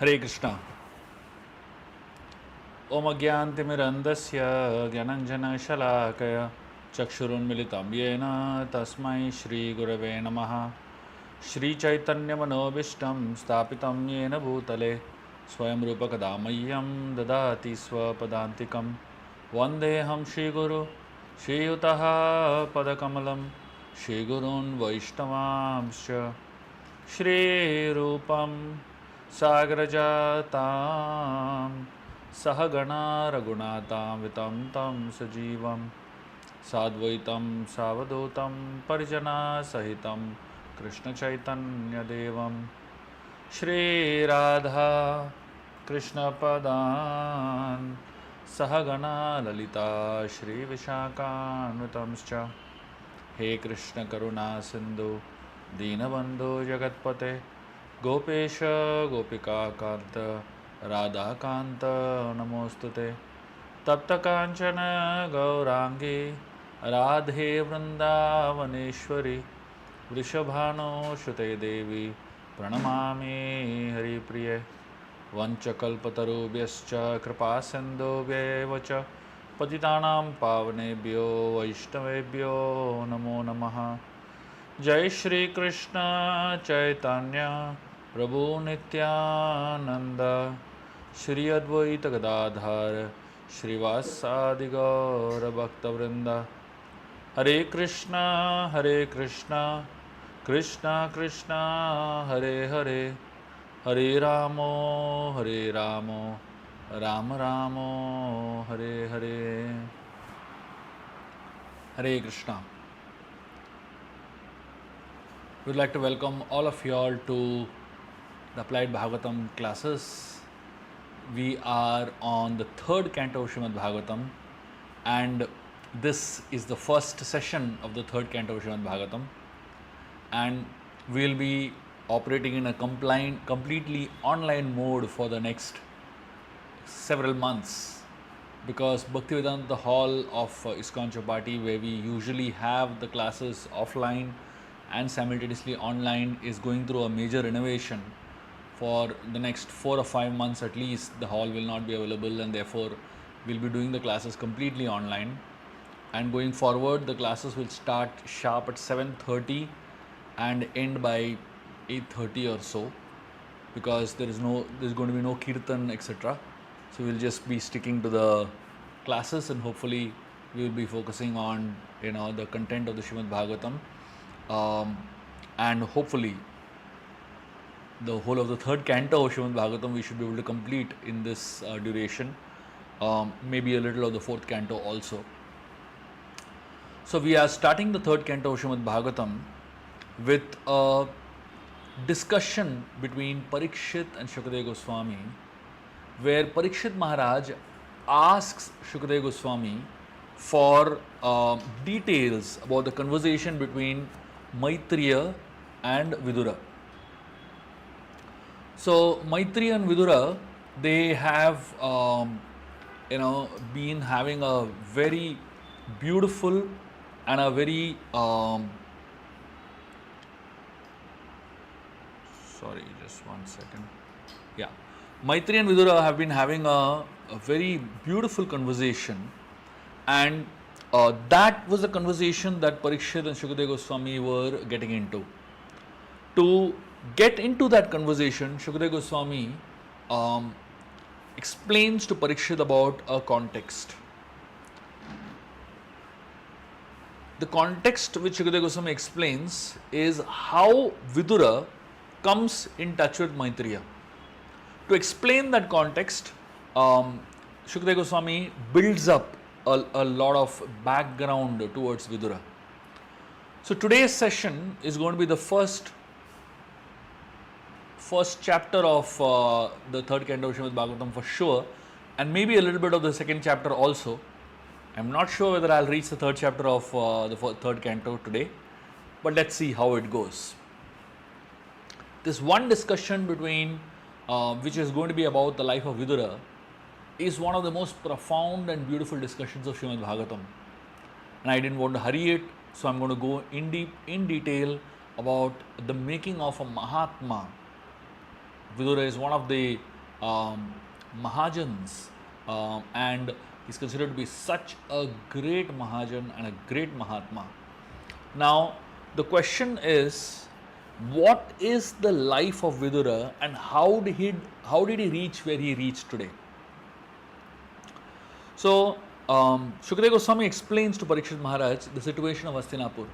Hare Krishna. Om Agyantimirandasya Gyananjana Shalakaya Chakshurunmilitam Yena Tasmai Shri Gurave Namaha Shri Chaitanya Manobishtam Stapitam Yena Bhutale Swayam Rupa Kadamayyam Dadati Swapadantikam Vandeham Shri Guru Shri Yutaha Padakamalam Shri Gurun Vaishnavamscha Shri Rupam Sagrajatam Sahagana Raghunatam Vitam Tam Sajivam Sadvaitam Savadotam Parijana Sahitam Krishna Chaitanya Devam Shri Radha Krishna Padan Sahagana Lalita Shri Vishakhanvitamscha He Krishna Karuna Sindhu Deenabandhu Jagatpate Gopesha Gopika Kanta Radha Kanta Namostute Tapta Kanchana Gaurangi Radhe Vrindavaneshwari Vrishabhano Shute Devi Pranamami Hari Priye Vanchakalpatarubhyascha Kripasindhubhyevacha Patitanam Pavanebhyo Vaishnavebhyo Namo Namaha Jai Shri Krishna Chaitanya Prabhu Nityananda Shri Advaita Gadadhar Shri Vasadi Gaura Bhakta Vrinda Hare Krishna Krishna Krishna Hare Hare Hare Ramo Rama Ramo Hare Hare Hare Krishna. We would like to welcome all of you all to the Applied Bhagavatam classes. We are on the third canto of Srimad Bhagavatam, and this is the first session of the third canto of Srimad Bhagavatam, and we will be operating in a completely online mode for the next several months, because Bhaktivedanta Hall of ISKCON Chapati, where we usually have the classes offline and simultaneously online, is going through a major renovation. For the next 4 or 5 months at least, the hall will not be available, and therefore we'll be doing the classes completely online. And going forward, the classes will start sharp at 7:30 and end by 8:30 or so, because there's going to be no kirtan, etc. So we'll just be sticking to the classes, and hopefully we will be focusing on the content of the Srimad Bhagavatam. And hopefully the whole of the third canto of Srimad Bhagavatam we should be able to complete in this duration, maybe a little of the fourth canto also. So we are starting the third canto of Srimad Bhagavatam with a discussion between Parikshit and Shukadeva Goswami, where Parikshit Maharaj asks Shukadeva Goswami for details about the conversation between Maitreya and Vidura. So Maitreya and Vidura, they have been having a very beautiful and a very sorry, just one second. Yeah, Maitreya and Vidura have been having a very beautiful conversation, and that was the conversation that Parikshit and Shukadeva Goswami were getting into. To get into that conversation, Shukadeva Goswami explains to Parikshit about a context. The context which Shukadeva Goswami explains is how Vidura comes in touch with Maitreya. To explain that context, Shukadeva Goswami builds up a lot of background towards Vidura. So today's session is going to be the first chapter of the third canto of Srimad Bhagavatam for sure, and maybe a little bit of the second chapter also. I'm not sure whether I'll reach the third chapter of the third canto today, but let's see how it goes. This one discussion between which is going to be about the life of Vidura is one of the most profound and beautiful discussions of Srimad Bhagavatam, and I didn't want to hurry it, so I'm going to go in detail about the making of a Mahatma. Vidura is one of the Mahajans, and he's considered to be such a great Mahajan and a great Mahatma. Now, the question is, what is the life of Vidura and how did he reach where he reached today? So, Shukadeva Goswami explains to Parikshit Maharaj the situation of Hastinapur.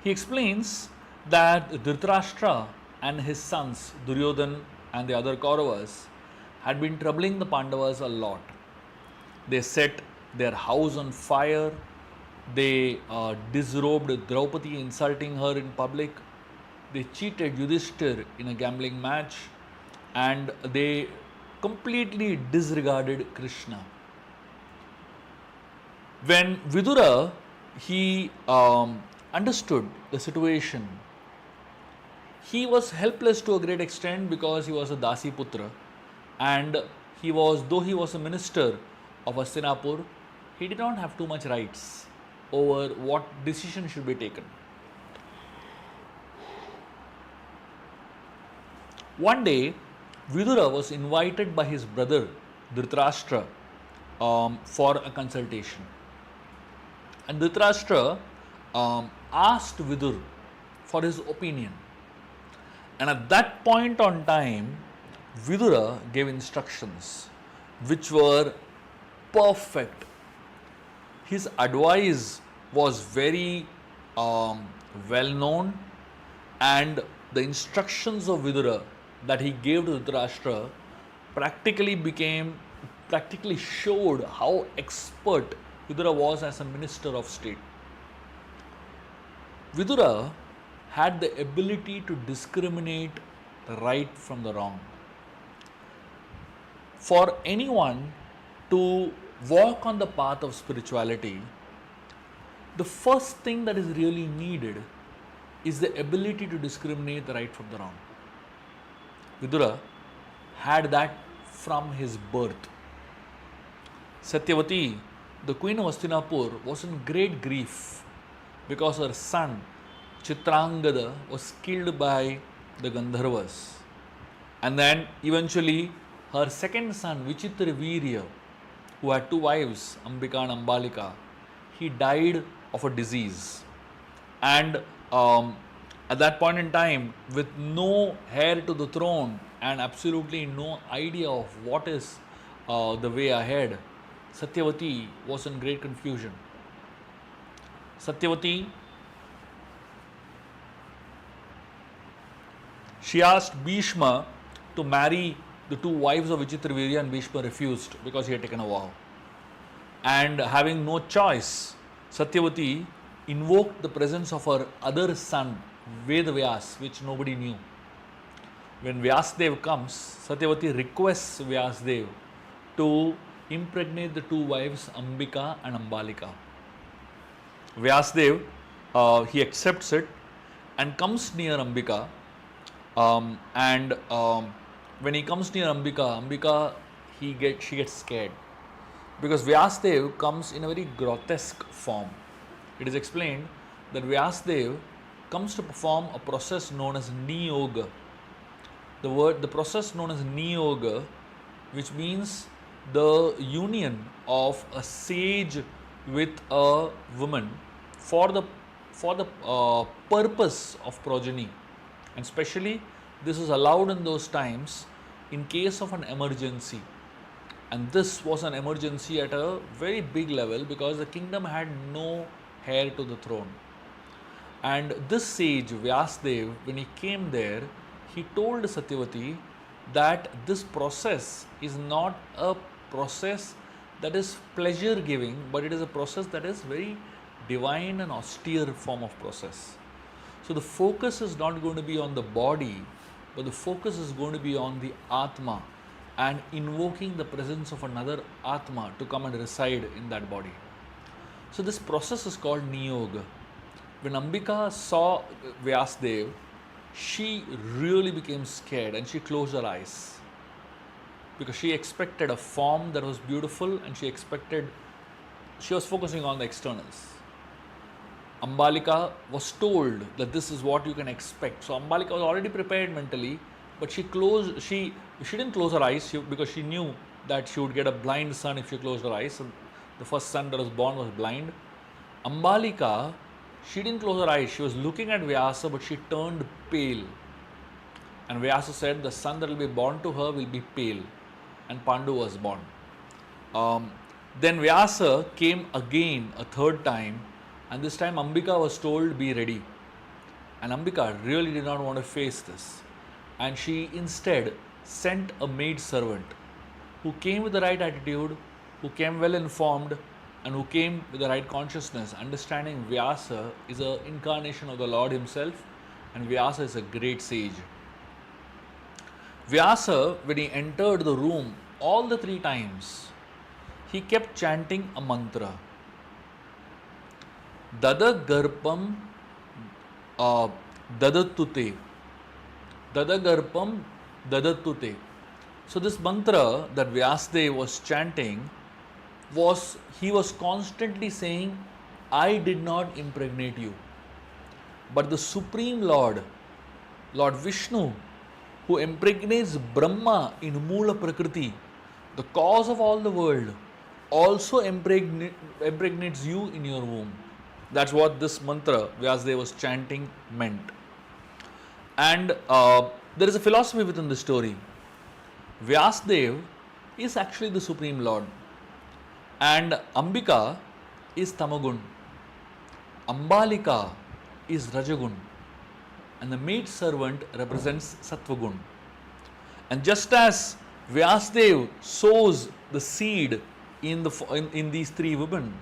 He explains that Dhritarashtra and his sons Duryodhan and the other Kauravas had been troubling the Pandavas a lot. They set their house on fire, they disrobed Draupadi, insulting her in public, they cheated Yudhishthir in a gambling match, and they completely disregarded Krishna. When Vidura, he understood the situation, he was helpless to a great extent because he was a Dasi Putra, and though he was a minister of Hastinapur, he did not have too much rights over what decision should be taken. One day, Vidura was invited by his brother Dhritarashtra for a consultation. And Dhritarashtra asked Vidur for his opinion. And at that point on time, Vidura gave instructions which were perfect. His advice was very well known, and the instructions of Vidura that he gave to Dhritarashtra practically showed how expert Vidura was as a minister of state. Vidura had the ability to discriminate the right from the wrong. For anyone to walk on the path of spirituality, the first thing that is really needed is the ability to discriminate the right from the wrong. Vidura had that from his birth. Satyavati, the queen of Hastinapur, was in great grief because her son Chitrangada was killed by the Gandharvas. And then eventually her second son Vichitravirya, who had two wives, Ambika and Ambalika, he died of a disease. And at that point in time, with no heir to the throne and absolutely no idea of what is the way ahead, Satyavati was in great confusion. Satyavati, she asked Bhishma to marry the two wives of Vichitravirya, and Bhishma refused because he had taken a vow. And having no choice, Satyavati invoked the presence of her other son, Vedavyas, which nobody knew. When Vyasdev comes, Satyavati requests Vyasdev to impregnate the two wives Ambika and Ambalika. Vyasdev, he accepts it and comes near Ambika, when he comes near Ambika, she gets scared because Vyasdev comes in a very grotesque form. It is explained that Vyasdev comes to perform a process known as Niyoga. The process known as Niyoga, which means the union of a sage with a woman for the purpose of progeny, and especially this was allowed in those times in case of an emergency. And this was an emergency at a very big level because the kingdom had no heir to the throne. And this sage Vyasdev, when he came there, he told Satyavati that this process is not a process that is pleasure giving, but it is a process that is very divine and austere form of process. So the focus is not going to be on the body, but the focus is going to be on the Atma and invoking the presence of another Atma to come and reside in that body. So this process is called Niyoga. When Ambika saw Vyasdev, she really became scared and she closed her eyes because she expected a form that was beautiful and she was focusing on the externals. Ambalika was told that this is what you can expect. So Ambalika was already prepared mentally, but she didn't close her eyes because she knew that she would get a blind son if she closed her eyes. So the first son that was born was blind. Ambalika, she didn't close her eyes. She was looking at Vyasa, but she turned pale. And Vyasa said, the son that will be born to her will be pale. And Pandu was born. Then Vyasa came again a third time, and this time Ambika was told, be ready. And Ambika really did not want to face this. And she instead sent a maid servant who came with the right attitude, who came well informed, and who came with the right consciousness, understanding Vyasa is an incarnation of the Lord himself, and Vyasa is a great sage. Vyasa, when he entered the room all the 3 times, he kept chanting a mantra. Dada garpam dadatute. Dada garpam dadatute. So this mantra that Vyasadeva was chanting he was constantly saying, I did not impregnate you. But the Supreme Lord, Lord Vishnu, who impregnates Brahma in Moola Prakriti, the cause of all the world, also impregnates you in your womb. That's what this mantra Vyasadeva was chanting meant. And there is a philosophy within the story. Vyasadeva is actually the Supreme Lord. And Ambika is Tamagun. Ambalika is Rajagun. And the maid servant represents Sattvagun. And just as Vyasadeva sows the seed in these 3 women,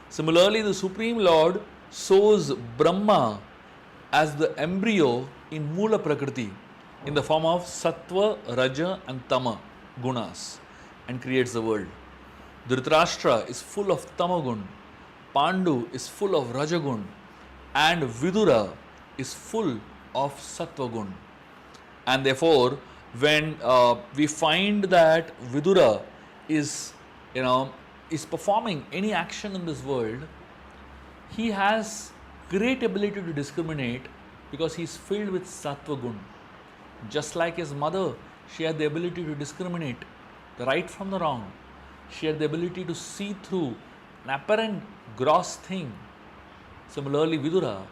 similarly the Supreme Lord sows Brahma as the embryo in Moola Prakriti in the form of Sattva, Raja and Tama gunas and creates the world. Dhritarashtra is full of Tamagun, Pandu is full of Rajagun, and Vidura is full of Sattvagun. And therefore, when we find that Vidura is performing any action in this world, he has great ability to discriminate because he is filled with Sattvagun. Just like his mother, she had the ability to discriminate the right from the wrong. She had the ability to see through an apparent gross thing. Similarly, Vidura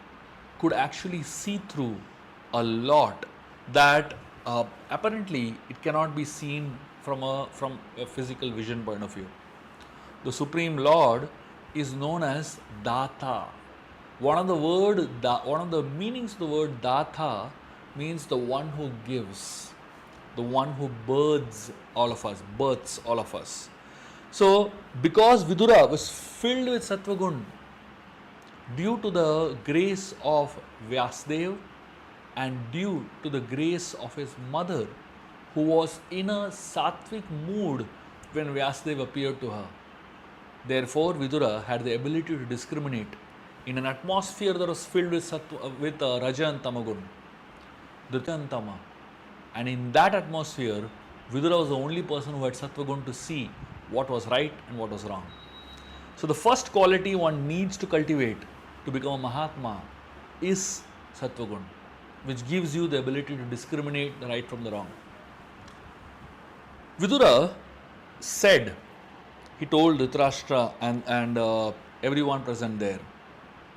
could actually see through a lot that apparently it cannot be seen from a physical vision point of view. The Supreme Lord is known as Data. One of the meanings of the word Data means the one who gives, the one who births all of us. So, because Vidura was filled with Sattvagun, due to the grace of Vyasadeva and due to the grace of his mother, who was in a sattvic mood when Vyasadeva appeared to her, therefore Vidura had the ability to discriminate in an atmosphere that was filled with Raja and Tamagun, Dhrita and Tama. And in that atmosphere, Vidura was the only person who had Sattvagun to see what was right and what was wrong. So the first quality one needs to cultivate to become a Mahatma is Sattvagun, which gives you the ability to discriminate the right from the wrong. Vidura said, he told Dhritarashtra and everyone present there,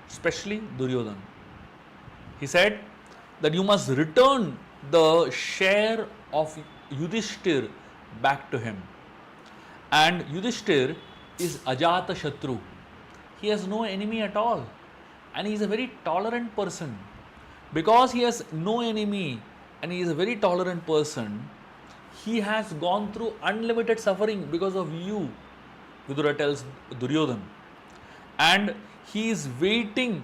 especially Duryodhana, he said that you must return the share of Yudhishthir back to him. And Yudhishthir is Ajata Shatru. He has no enemy at all. And he is a very tolerant person. Because he has no enemy and he is a very tolerant person, he has gone through unlimited suffering because of you, Vidura tells Duryodhana. And he is waiting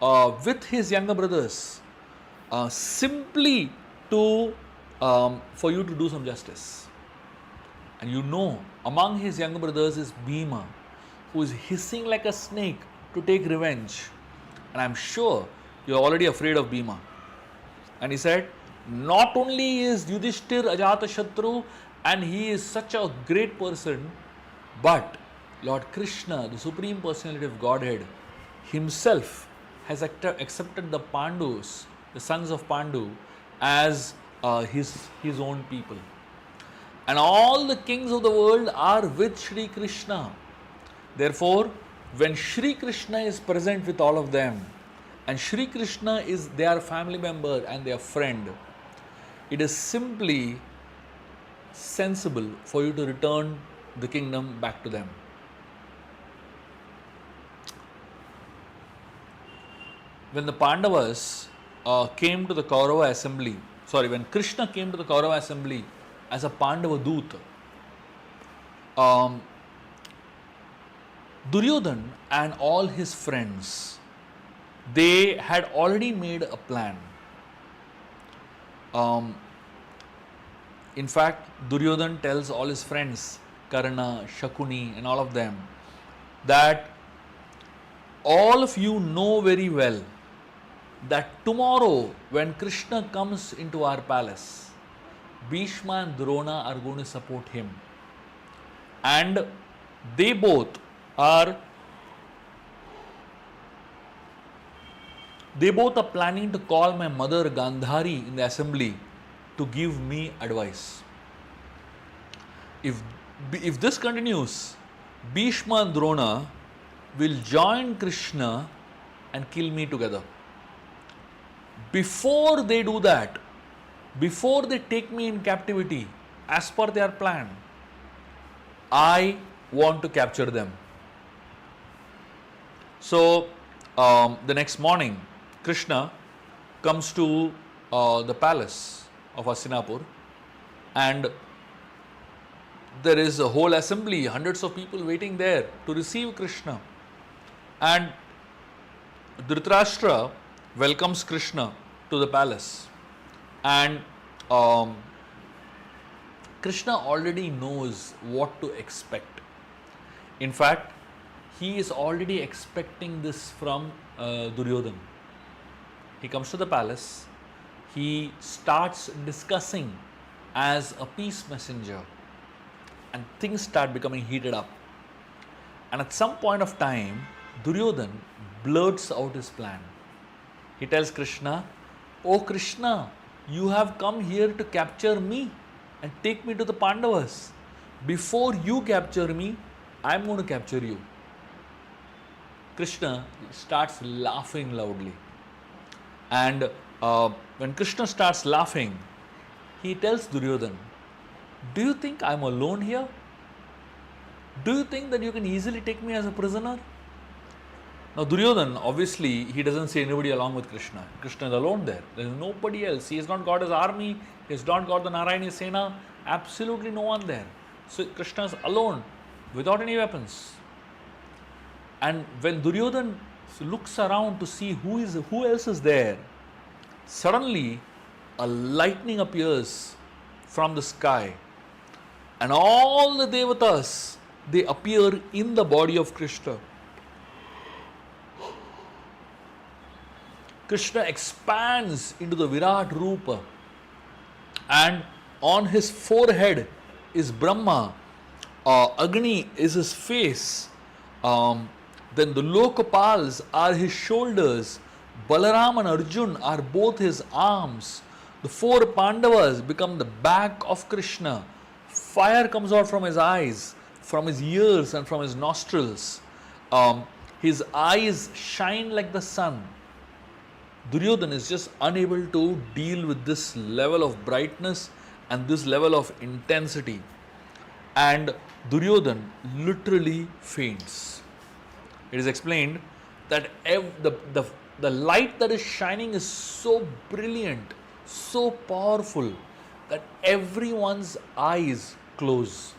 with his younger brothers simply to for you to do some justice. And you know, among his younger brothers is Bhima, who is hissing like a snake to take revenge. And I am sure you are already afraid of Bhima. And he said, not only is Yudhishthir Ajata Shatru and he is such a great person, but Lord Krishna, the Supreme Personality of Godhead, himself has accepted the Pandus, the sons of Pandu, as his own people. And all the kings of the world are with Shri Krishna. Therefore, when Shri Krishna is present with all of them, and Shri Krishna is their family member and their friend, it is simply sensible for you to return the kingdom back to them. When the Pandavas came to the Kaurava assembly, when Krishna came to the Kaurava assembly as a Pandava Doot, Duryodhan and all his friends, they had already made a plan. In fact, Duryodhan tells all his friends, Karna, Shakuni and all of them, that all of you know very well that tomorrow when Krishna comes into our palace, Bhishma and Drona are going to support him. And they both are planning to call my mother Gandhari in the assembly to give me advice. If this continues, Bhishma and Drona will join Krishna and kill me together. Before they do that, before they take me in captivity, as per their plan, I want to capture them. So, the next morning, Krishna comes to the palace of Hastinapur, and there is a whole assembly, hundreds of people waiting there to receive Krishna. And Dhritarashtra welcomes Krishna to the palace, and Krishna already knows what to expect. In fact, he is already expecting this from Duryodhan. He comes to the palace, he starts discussing as a peace messenger, and things start becoming heated up. And at some point of time, Duryodhan blurts out his plan. He tells Krishna, "Oh Krishna, you have come here to capture me and take me to the Pandavas. Before you capture me, I am going to capture you." Krishna starts laughing loudly. And when Krishna starts laughing, he tells Duryodhan, "Do you think I am alone here? Do you think that you can easily take me as a prisoner?" Now Duryodhan, obviously, he doesn't see anybody along with Krishna. Krishna is alone there. There is nobody else. He has not got his army. He has not got the Narayani Sena. Absolutely no one there. So Krishna is alone, without any weapons. And when Duryodhan looks around to see who else is there, suddenly a lightning appears from the sky, and all the devatas, they appear in the body of Krishna. Krishna expands into the Virat Rupa, and on his forehead is Brahma, Agni is his face, then the Lokapals are his shoulders, Balaram and Arjun are both his arms, the four Pandavas become the back of Krishna, fire comes out from his eyes, from his ears and from his nostrils, his eyes shine like the sun. Duryodhan is just unable to deal with this level of brightness and this level of intensity, and Duryodhan literally faints. It is explained that the light that is shining is so brilliant, so powerful, that everyone's eyes close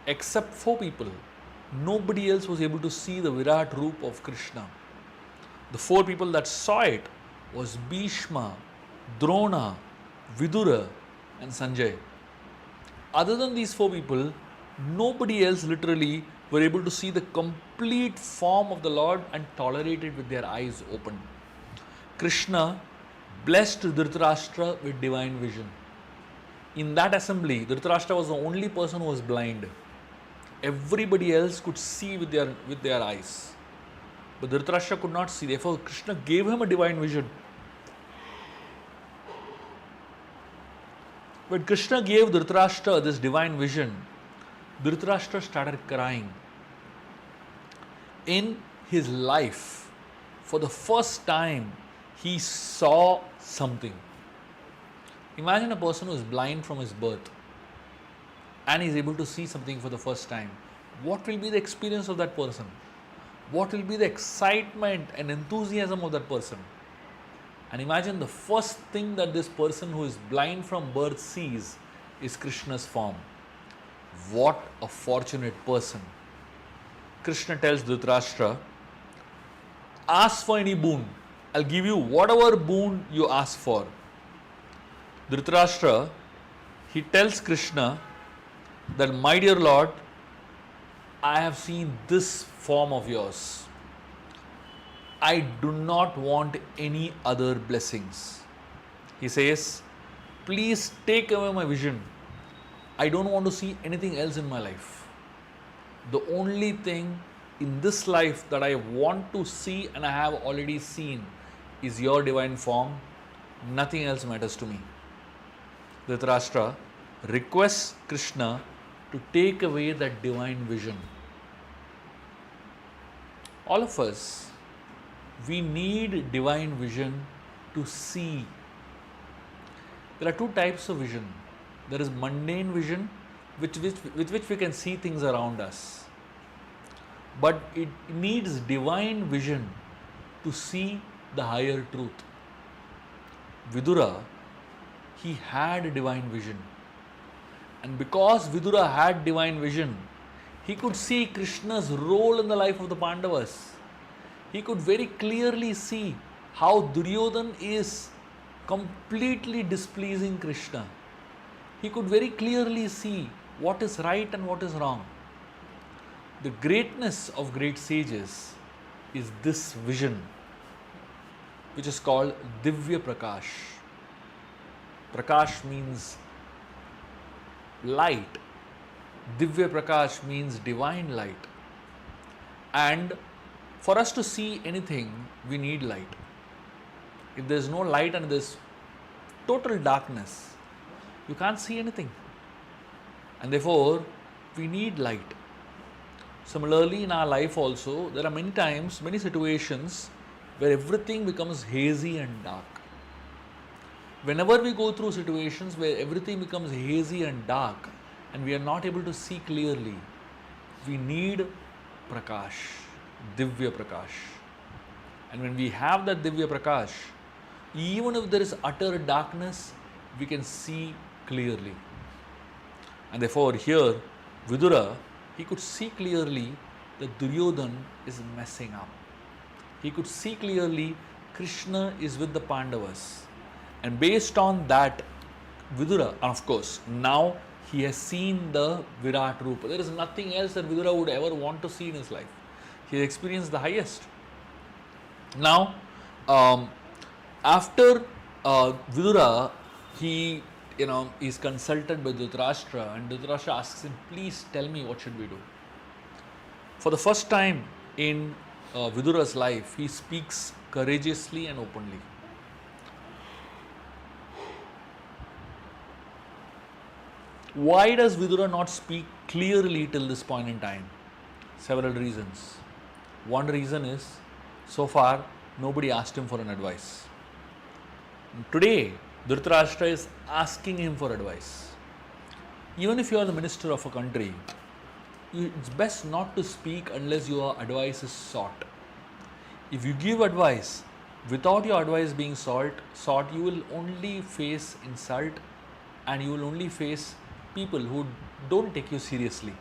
except 4 people. Nobody else was able to see the Virat Rupa of Krishna. The 4 people that saw it was Bhishma, Drona, Vidura and Sanjay. Other than these 4 people, nobody else literally were able to see the complete form of the Lord and tolerate it with their eyes open. Krishna blessed Dhritarashtra with divine vision. In that assembly, Dhritarashtra was the only person who was blind. Everybody else could see with their eyes. But Dhritarashtra could not see. Therefore, Krishna gave him a divine vision. When Krishna gave Dhritarashtra this divine vision, Dhritarashtra started crying. In his life, for the first time, he saw something. Imagine a person who is blind from his birth and is able to see something for the first time. What will be the experience of that person? What will be the excitement and enthusiasm of that person? And imagine the first thing that this person who is blind from birth sees is Krishna's form. What a fortunate person. Krishna tells Dhritarashtra, ask for any boon. I'll give you whatever boon you ask for. Dhritarashtra, he tells Krishna that, my dear Lord, I have seen this form of yours. I do not want any other blessings. He says, please take away my vision. I don't want to see anything else in my life. The only thing in this life that I want to see and I have already seen is your divine form. Nothing else matters to me. Dhritarashtra requests Krishna to take away that divine vision. All of us, we need divine vision to see. There are two types of vision. There is mundane vision, with which we can see things around us. But it needs divine vision to see the higher truth. Vidura, he had divine vision. And because Vidura had divine vision, he could see Krishna's role in the life of the Pandavas. He could very clearly see how Duryodhana is completely displeasing Krishna. He could very clearly see what is right and what is wrong. The greatness of great sages is this vision, which is called Divya Prakash. Prakash means light. Divya Prakash means divine light. And for us to see anything, we need light. If there is no light and there is total darkness, you can't see anything. And therefore, we need light. Similarly, in our life also, there are many times, many situations where everything becomes hazy and dark. Whenever we go through situations where everything becomes hazy and dark and we are not able to see clearly, we need Prakash, Divya Prakash. And when we have that Divya Prakash, even if there is utter darkness, we can see clearly. And therefore here, Vidura, he could see clearly that Duryodhana is messing up. He could see clearly Krishna is with the Pandavas. And based on that, Vidura, and of course, now he has seen the Virat Rupa. There is nothing else that Vidura would ever want to see in his life. He has experienced the highest. Now, after Vidura, he is consulted by Dhritarashtra, and Dhritarashtra asks him, please tell me what should we do. For the first time in Vidura's life, he speaks courageously and openly. Why does Vidura not speak clearly till this point in time? Several reasons. One reason is, so far, nobody asked him for an advice. Today, Dhritarashtra is asking him for advice. Even if you are the minister of a country, it's best not to speak unless your advice is sought. If you give advice without your advice being sought, you will only face insult and you will only face people who don't take you seriously.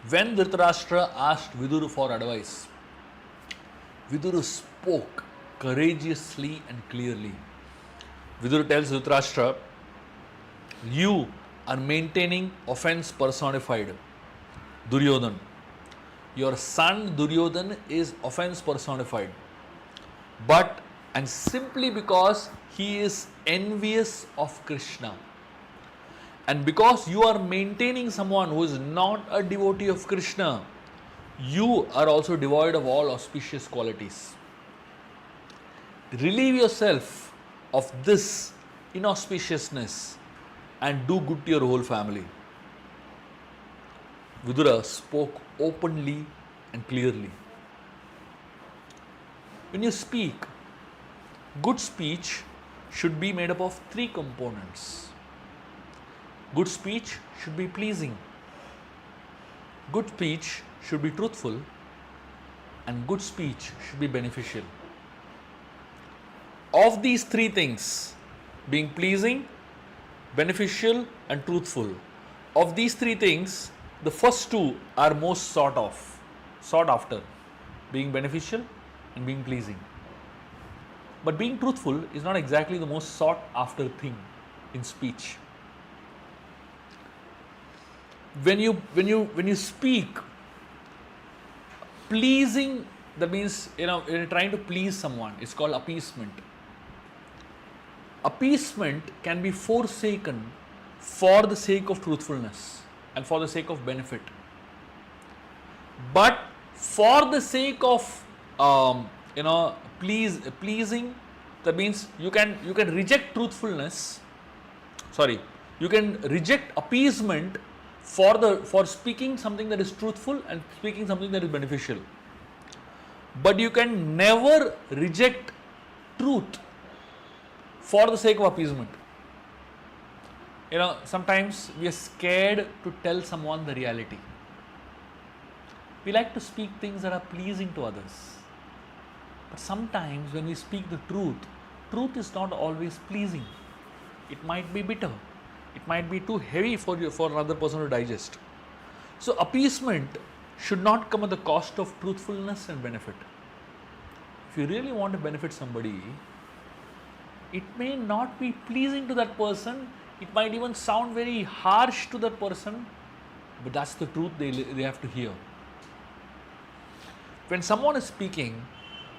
When Dhritarashtra asked Vidura for advice, Vidura spoke courageously and clearly. Vidura tells Dhritarashtra, you are maintaining offense personified, Duryodhana. Your son Duryodhana is offense personified. And simply because he is envious of Krishna. And because you are maintaining someone who is not a devotee of Krishna, you are also devoid of all auspicious qualities. relieve yourself of this inauspiciousness and do good to your whole family. Vidura spoke openly and clearly. When you speak, good speech should be made up of three components. Good speech should be pleasing. Good speech should be truthful. And good speech should be beneficial. Of these three things, being pleasing, beneficial and truthful, of these three things, the first two are most sought after, being beneficial and being pleasing. But being truthful is not exactly the most sought after thing in speech. When you speak pleasing, that means you're trying to please someone, it's called appeasement. Appeasement can be forsaken for the sake of truthfulness and for the sake of benefit. But for the sake of pleasing, that means you can reject truthfulness. You can reject appeasement for speaking something that is truthful and speaking something that is beneficial. But you can never reject truth for the sake of appeasement. Sometimes we are scared to tell someone the reality. We like to speak things that are pleasing to others. But sometimes when we speak the truth is not always pleasing. It might be bitter. It might be too heavy for another person to digest. So appeasement should not come at the cost of truthfulness and benefit. If you really want to benefit somebody, it may not be pleasing to that person. It might even sound very harsh to that person, but that's the truth they have to hear. When someone is speaking,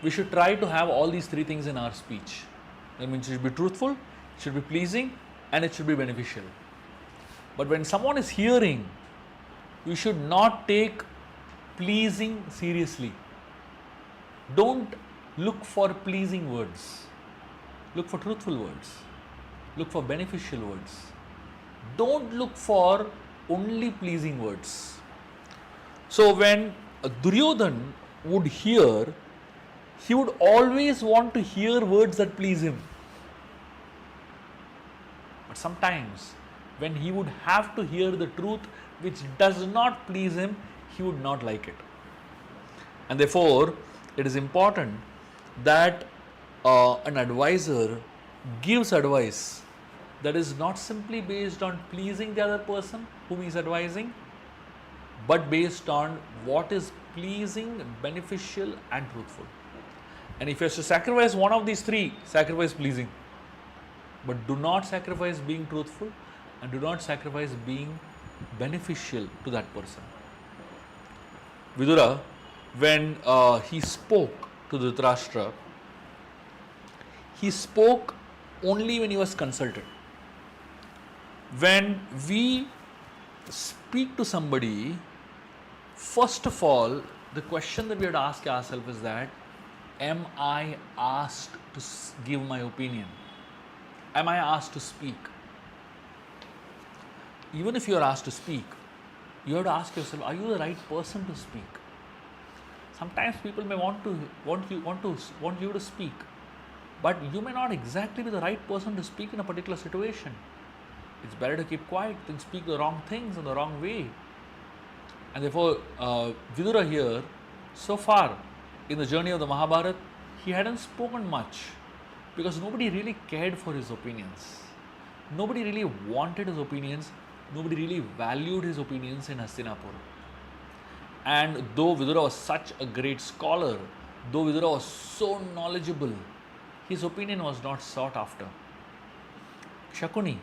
we should try to have all these three things in our speech. That means it should be truthful, it should be pleasing, and it should be beneficial. But when someone is hearing, we should not take pleasing seriously. Don't look for pleasing words. Look for truthful words. Look for beneficial words. Don't look for only pleasing words. So when Duryodhan would hear, he would always want to hear words that please him. But sometimes when he would have to hear the truth which does not please him, he would not like it. And therefore, it is important that an advisor gives advice that is not simply based on pleasing the other person whom he is advising, but based on what is pleasing, beneficial and truthful. And if you have to sacrifice one of these three, sacrifice pleasing. But do not sacrifice being truthful and do not sacrifice being beneficial to that person. Vidura, when he spoke to Dhritarashtra, he spoke only when he was consulted. When we speak to somebody, first of all, the question that we have to ask ourselves is that, am I asked to give my opinion? Am I asked to speak? Even if you are asked to speak, you have to ask yourself, are you the right person to speak? Sometimes people may want you to speak, but you may not exactly be the right person to speak in a particular situation. It's better to keep quiet than speak the wrong things in the wrong way. And therefore, Vidura here, so far in the journey of the Mahabharata, he hadn't spoken much because nobody really cared for his opinions. Nobody really wanted his opinions. Nobody really valued his opinions in Hastinapur. And though Vidura was such a great scholar, though Vidura was so knowledgeable, his opinion was not sought after. Shakuni,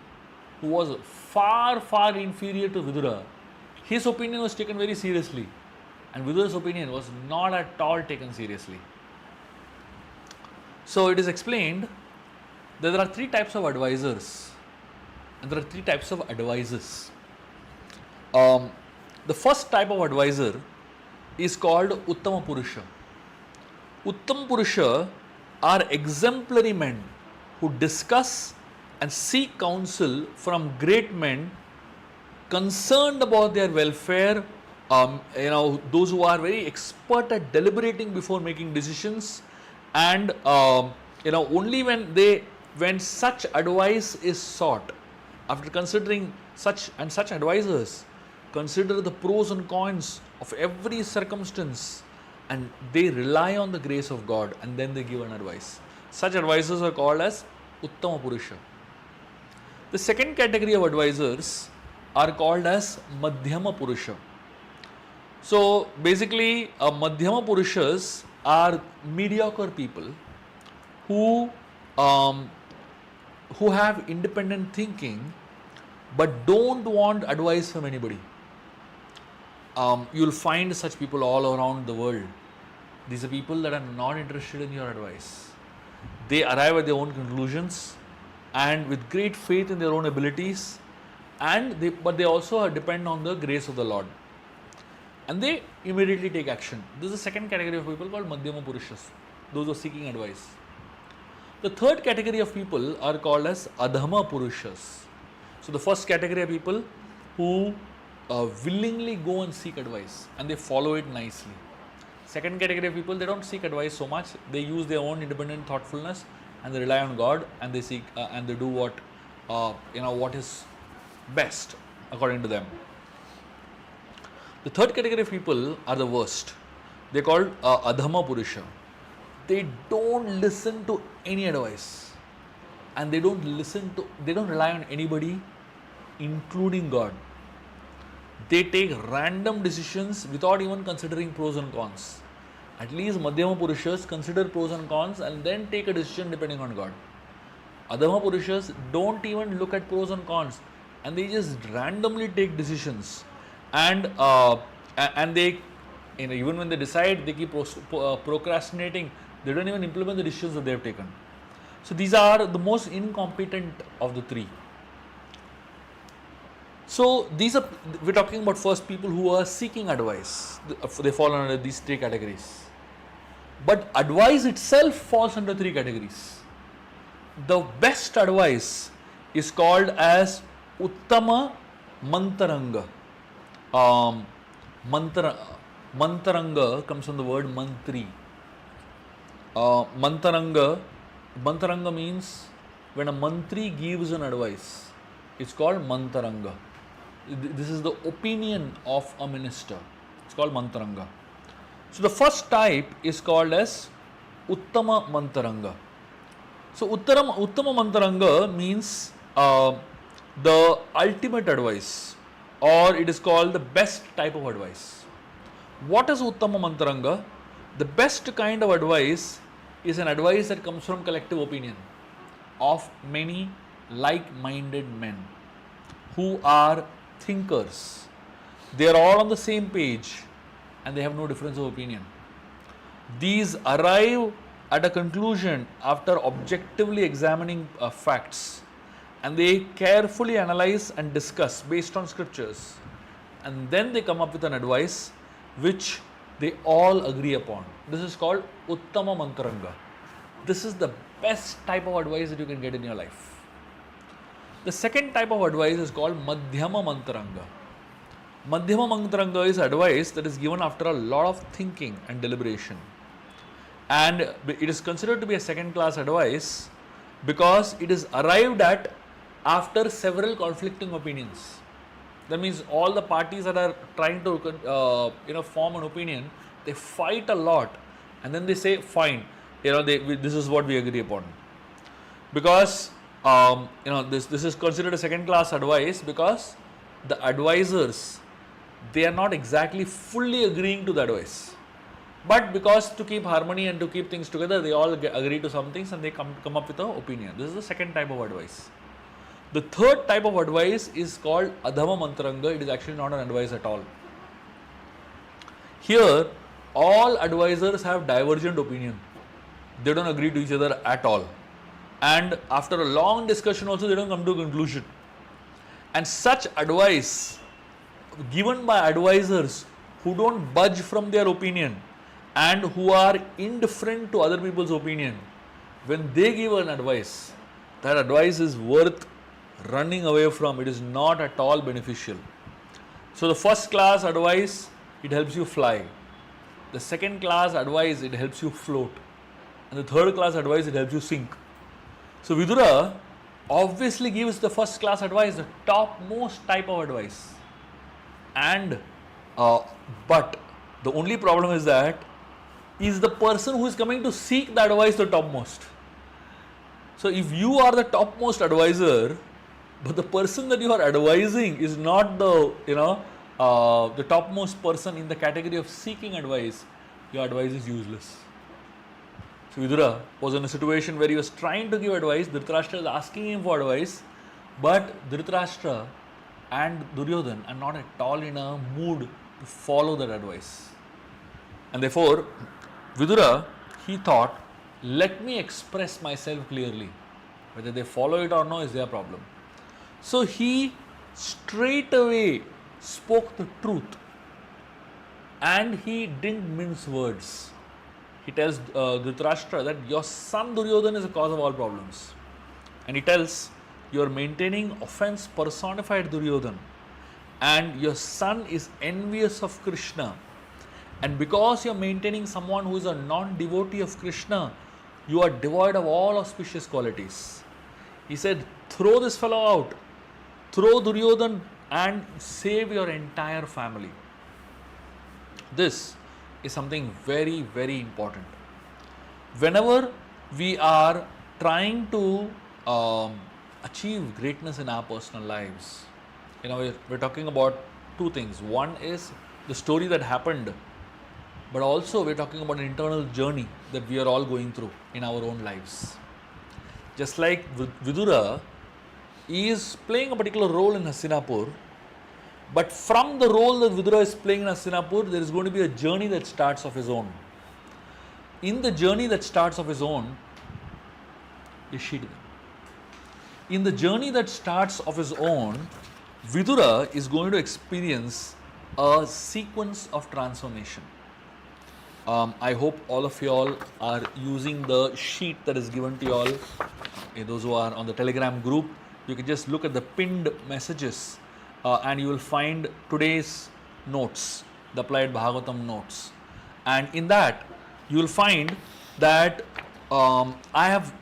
who was far, far inferior to Vidura, his opinion was taken very seriously. And Vidura's opinion was not at all taken seriously. So it is explained that there are three types of advisors and there are three types of advisors. The first type of advisor is called Uttama Purusha. Uttama Purusha are exemplary men who discuss and seek counsel from great men concerned about their welfare, those who are very expert at deliberating before making decisions, and only when such advice is sought, after considering such advisors consider the pros and cons of every circumstance, and they rely on the grace of God, and then they give an advice. Such advisors are called as Uttama Purusha. The second category of advisors are called as Madhyama Purusha. So basically, Madhyama Purushas are mediocre people who have independent thinking but don't want advice from anybody. You'll find such people all around the world. These are people that are not interested in your advice. They arrive at their own conclusions and with great faith in their own abilities, but they also depend on the grace of the Lord, and they immediately take action. This is the second category of people called Madhyama Purushas, those who are seeking advice. The third category of people are called as Adhama Purushas. So the first category are people who willingly go and seek advice and they follow it nicely. Second category of people, they don't seek advice so much, they use their own independent thoughtfulness and they rely on God, and they seek and they do what is best according to them. The third category of people are the worst. They are called Adhama Purusha. They don't listen to any advice, and they don't rely on anybody, including God. They take random decisions without even considering pros and cons. At least Madhyama Purushas consider pros and cons and then take a decision depending on God. Adhama Purushas don't even look at pros and cons, and they just randomly take decisions, and they, even when they decide, they keep procrastinating. They don't even implement the decisions that they have taken. So these are the most incompetent of the three. So we're talking about first people who are seeking advice. They fall under these three categories. But advice itself falls under three categories. The best advice is called as Uttama Mantaranga. Mantaranga comes from the word mantri. Mantaranga means when a mantri gives an advice, it's called Mantaranga. This is the opinion of a minister. It's called Mantaranga. So the first type is called as Uttama Mantaranga. So Uttama Mantaranga means the ultimate advice, or it is called the best type of advice. What is Uttama Mantaranga? The best kind of advice is an advice that comes from collective opinion of many like-minded men who are thinkers. They are all on the same page and they have no difference of opinion. These arrive at a conclusion after objectively examining facts, and they carefully analyze and discuss based on scriptures, and then they come up with an advice which they all agree upon. This is called Uttama Mantaranga. This is the best type of advice that you can get in your life. The second type of advice is called Madhyama Mantaranga. Madhyama Mantaranga is advice that is given after a lot of thinking and deliberation. And it is considered to be a second class advice because it is arrived at after several conflicting opinions. That means all the parties that are trying to form an opinion, they fight a lot and then they say, fine, this is what we agree upon. Because this is considered a second class advice because the advisors, they are not exactly fully agreeing to the advice. But because to keep harmony and to keep things together, they all agree to some things and they come up with an opinion. This is the second type of advice. The third type of advice is called Adhama Mantaranga. It is actually not an advice at all. Here, all advisors have divergent opinion. They don't agree to each other at all. And after a long discussion also, they don't come to a conclusion. And such advice given by advisors who don't budge from their opinion and who are indifferent to other people's opinion, when they give an advice, that advice is worth running away from. It is not at all beneficial. So the first class advice, it helps you fly. The second class advice, it helps you float. And the third class advice, it helps you sink. So Vidura obviously gives the first class advice, the topmost type of advice. And but the only problem is that is the person who is coming to seek the advice the topmost. So if you are the topmost advisor, but the person that you are advising is not the the topmost person in the category of seeking advice, your advice is useless. So Vidura was in a situation where he was trying to give advice. Dhritarashtra is asking him for advice, but Dhritarashtra and Duryodhan are not at all in a mood to follow that advice. And therefore, Vidura, he thought, let me express myself clearly. Whether they follow it or not is their problem. So he straight away spoke the truth, and he didn't mince words. He tells Dhritarashtra that your son Duryodhan is the cause of all problems. And he tells, you are maintaining offense personified Duryodhan, and your son is envious of Krishna. And because you are maintaining someone who is a non-devotee of Krishna, you are devoid of all auspicious qualities. He said, throw this fellow out, throw Duryodhan and save your entire family. This is something very, very important. Whenever we are trying to achieve greatness in our personal lives, we're talking about two things. One is the story that happened, but also we're talking about an internal journey that we are all going through in our own lives. Just like Vidura is playing a particular role in Hastinapur, but from the role that Vidura is playing in Hastinapur, there is going to be a journey that starts of his own. In the journey that starts of his own, in the journey that starts of his own, Vidura is going to experience a sequence of transformation. I hope all of you all are using the sheet that is given to you all. Those who are on the Telegram group, you can just look at the pinned messages and you will find today's notes, the Applied Bhagavatam notes. And in that, you will find that I have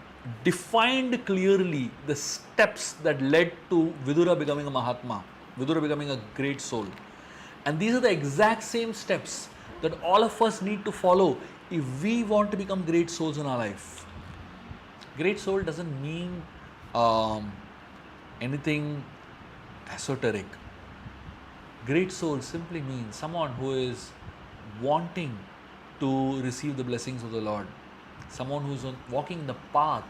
defined clearly the steps that led to Vidura becoming a Mahatma, Vidura becoming a great soul. And these are the exact same steps that all of us need to follow if we want to become great souls in our life. Great soul doesn't mean anything esoteric. Great soul simply means someone who is wanting to receive the blessings of the Lord, someone who is walking the path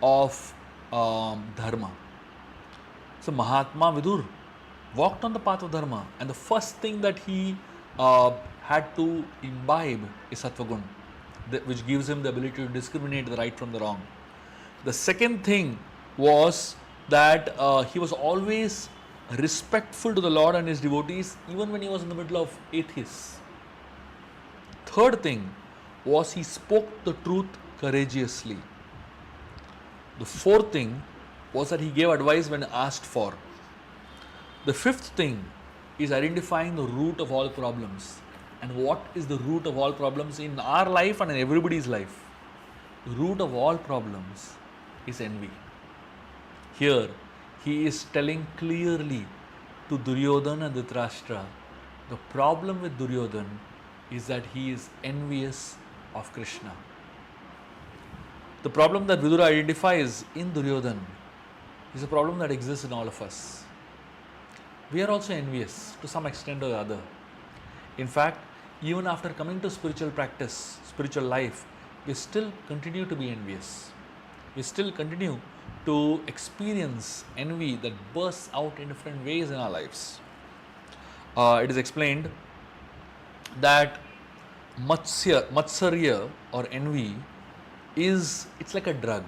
of dharma. So Mahatma Vidur walked on the path of dharma, and the first thing that he had to imbibe is sattva gun, which gives him the ability to discriminate the right from the wrong. The second thing was that he was always respectful to the Lord and his devotees, even when he was in the middle of atheists. Third thing was he spoke the truth courageously. The fourth thing was that he gave advice when asked for. The fifth thing is identifying the root of all problems. And what is the root of all problems in our life and in everybody's life? The root of all problems is envy. Here, he is telling clearly to Duryodhan and Dhritarashtra, the problem with Duryodhan is that he is envious of Krishna. The problem that Vidura identifies in Duryodhan is a problem that exists in all of us. We are also envious to some extent or the other. In fact, even after coming to spiritual practice, spiritual life, we still continue to be envious. We still continue to experience envy that bursts out in different ways in our lives. It is explained that matsarya or envy it's like a drug.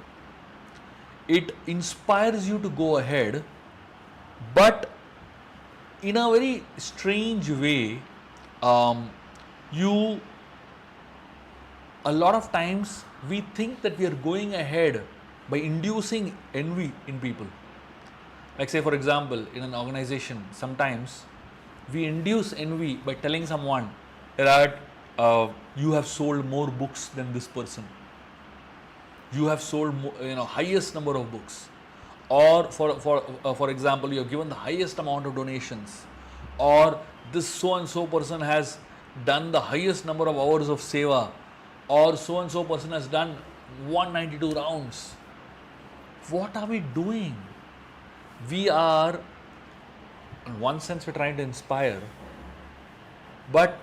It inspires you to go ahead, but in a very strange way, you a lot of times we think that we are going ahead by inducing envy in people. Like, say, for example, in an organization, sometimes we induce envy by telling someone that you have sold more books than this person. You have sold highest number of books, or for example, you have given the highest amount of donations, or this so and so person has done the highest number of hours of seva, or so and so person has done 192 rounds. What are we doing? We are, in one sense, we're trying to inspire, but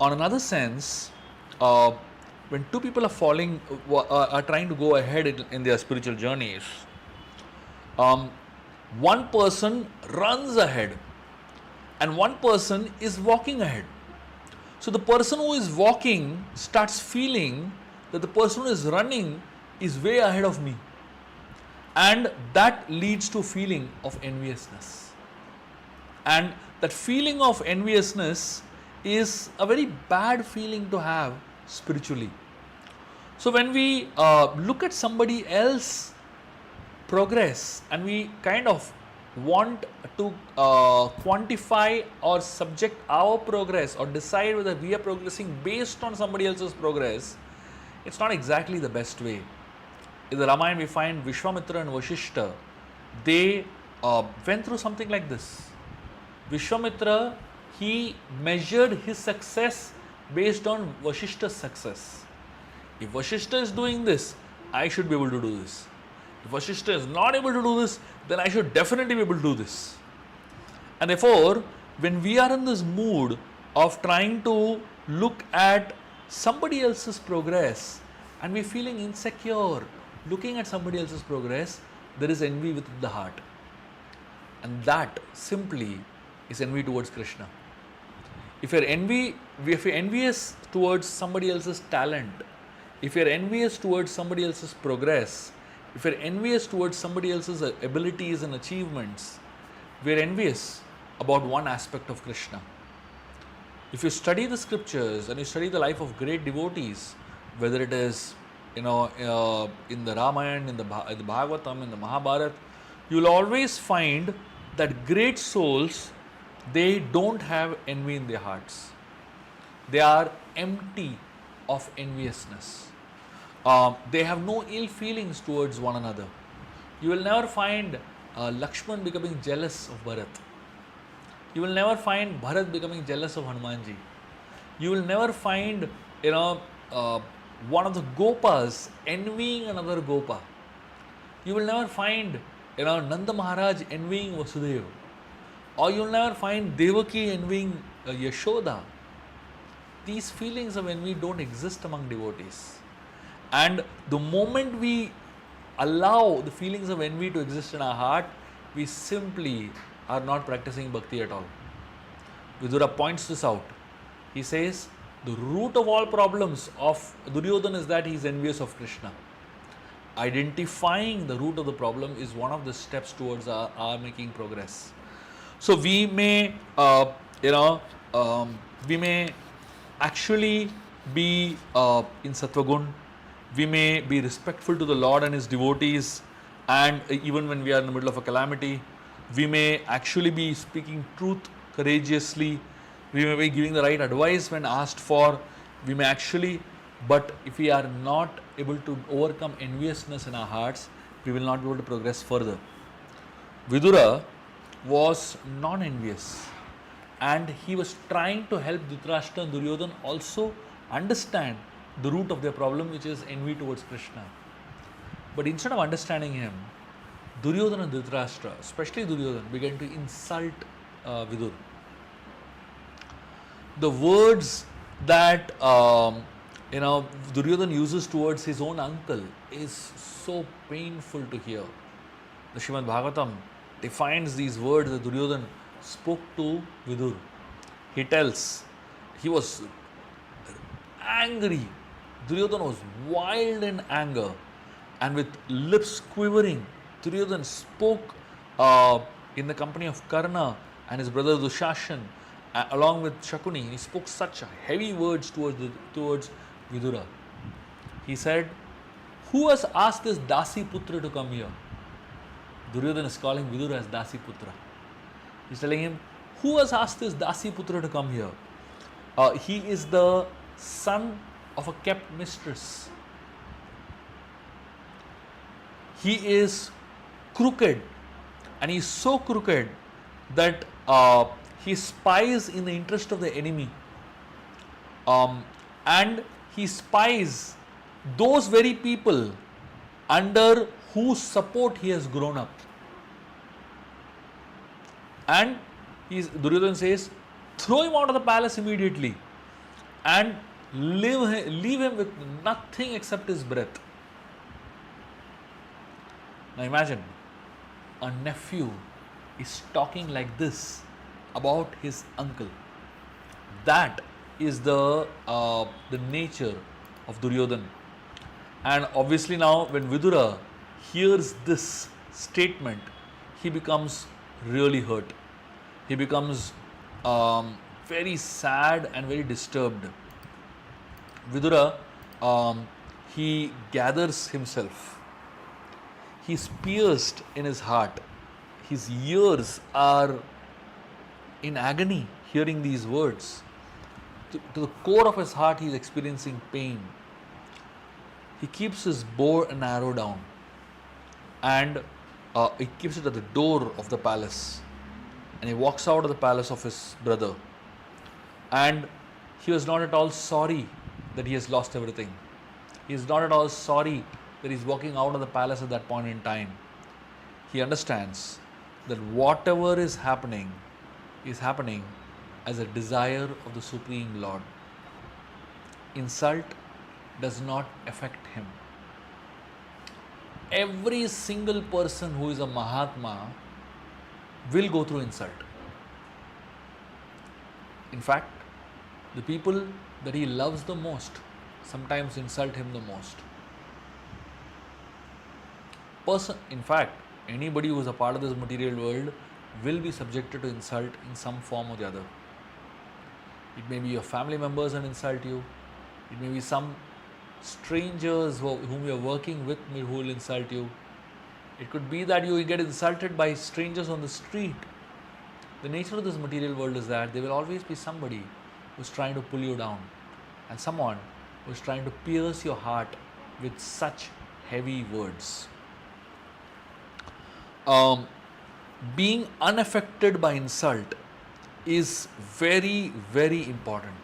on another sense, when two people are trying to go ahead in their spiritual journeys, one person runs ahead and one person is walking ahead. So the person who is walking starts feeling that the person who is running is way ahead of me, and that leads to a feeling of enviousness. And that feeling of enviousness is a very bad feeling to have spiritually. So when we look at somebody else progress and we kind of want to quantify or subject our progress or decide whether we are progressing based on somebody else's progress, it's not exactly the best way. In the Ramayana we find Vishwamitra and Vashishta, they went through something like this. Vishwamitra, he measured his success based on Vashishta's success. If Vashishta is doing this, I should be able to do this. If Vashishta is not able to do this, then I should definitely be able to do this. And therefore, when we are in this mood of trying to look at somebody else's progress and we're feeling insecure looking at somebody else's progress, there is envy within the heart. And that simply is envy towards Krishna. If you're envious towards somebody else's talent, if you're envious towards somebody else's progress, if you're envious towards somebody else's abilities and achievements, we're envious about one aspect of Krishna. If you study the scriptures and you study the life of great devotees, whether it is in the Ramayana, in the Bhagavatam, in the Mahabharata, you will always find that great souls, they don't have envy in their hearts. They are empty of enviousness. They have no ill feelings towards one another. You will never find Lakshman becoming jealous of Bharat. You will never find Bharat becoming jealous of Hanumanji. You will never find one of the Gopas envying another Gopa. You will never find Nanda Maharaj envying Vasudeva. Or you will never find Devaki envying Yashoda. These feelings of envy don't exist among devotees. And the moment we allow the feelings of envy to exist in our heart, we simply are not practicing bhakti at all. Vidura points this out. He says, the root of all problems of Duryodhana is that he is envious of Krishna. Identifying the root of the problem is one of the steps towards our making progress. So we may, we may actually be in Sattvagun. We may be respectful to the Lord and His devotees, and even when we are in the middle of a calamity, we may actually be speaking truth courageously. We may be giving the right advice when asked for. We may actually, but if we are not able to overcome enviousness in our hearts, we will not be able to progress further. Vidura was non-envious, and he was trying to help Dhritarashtra and Duryodhana also understand the root of their problem, which is envy towards Krishna. But instead of understanding him, Duryodhana and Dhritarashtra, especially Duryodhana, began to insult Vidura. The words that Duryodhana uses towards his own uncle is so painful to hear. The Srimad Bhagavatam defines these words that Duryodhana spoke to Vidura. He tells, he was angry. Duryodhana was wild in anger, and with lips quivering, Duryodhana spoke in the company of Karna and his brother Dushashan, along with Shakuni. He spoke such heavy words towards Vidura. He said, who has asked this Dasi Putra to come here? Duryodhana is calling Vidura as Dasi Putra. He's telling him, who has asked this Dasi Putra to come here? He is the son of a kept mistress. He is crooked, and he is so crooked that he spies in the interest of the enemy, and he spies those very people under whose support he has grown up. And Duryodhana says, throw him out of the palace immediately and leave him with nothing except his breath. Now imagine, a nephew is talking like this about his uncle. That is the nature of Duryodhana. And obviously now when Vidura hears this statement, he becomes really hurt. He becomes very sad and very disturbed. Vidura, he gathers himself. He's pierced in his heart. His ears are in agony hearing these words. To the core of his heart, he is experiencing pain. He keeps his bow and arrow down, and he keeps it at the door of the palace, and he walks out of the palace of his brother. And he was not at all sorry that he has lost everything. He is not at all sorry that he is walking out of the palace at that point in time. He understands that whatever is happening as a desire of the Supreme Lord. Insult does not affect him. Every single person who is a Mahatma will go through insult. In fact, the people that he loves the most sometimes insult him the most. In fact, anybody who is a part of this material world will be subjected to insult in some form or the other. It may be your family members that insult you. It may be some strangers whom you are working with who will insult you. It could be that you get insulted by strangers on the street. The nature of this material world is that there will always be somebody who is trying to pull you down, and someone who is trying to pierce your heart with such heavy words. Being unaffected by insult is very, very important.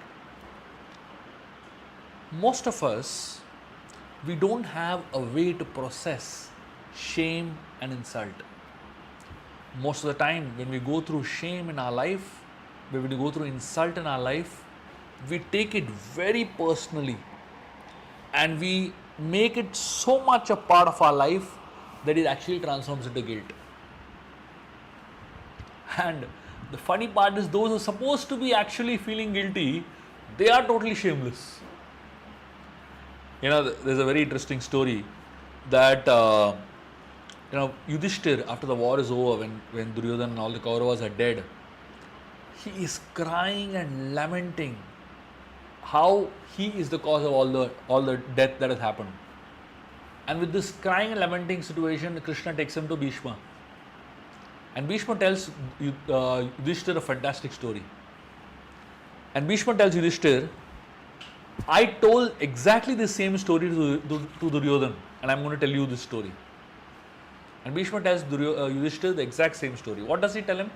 Most of us, we don't have a way to process shame and insult. Most of the time, when we go through shame in our life, when we go through insult in our life, we take it very personally, and we make it so much a part of our life that it actually transforms into guilt. And the funny part is, those who are supposed to be actually feeling guilty, they are totally shameless. There's a very interesting story that Yudhishthir, after the war is over, when Duryodhana and all the Kauravas are dead, he is crying and lamenting how he is the cause of all the death that has happened. And with this crying and lamenting situation, Krishna takes him to Bhishma. And Bhishma tells Yudhishthir a fantastic story. And Bhishma tells Yudhishthir, I told exactly the same story to Duryodhana, and I'm going to tell you this story. And Bhishma tells Yudhishthir the exact same story. What does he tell him?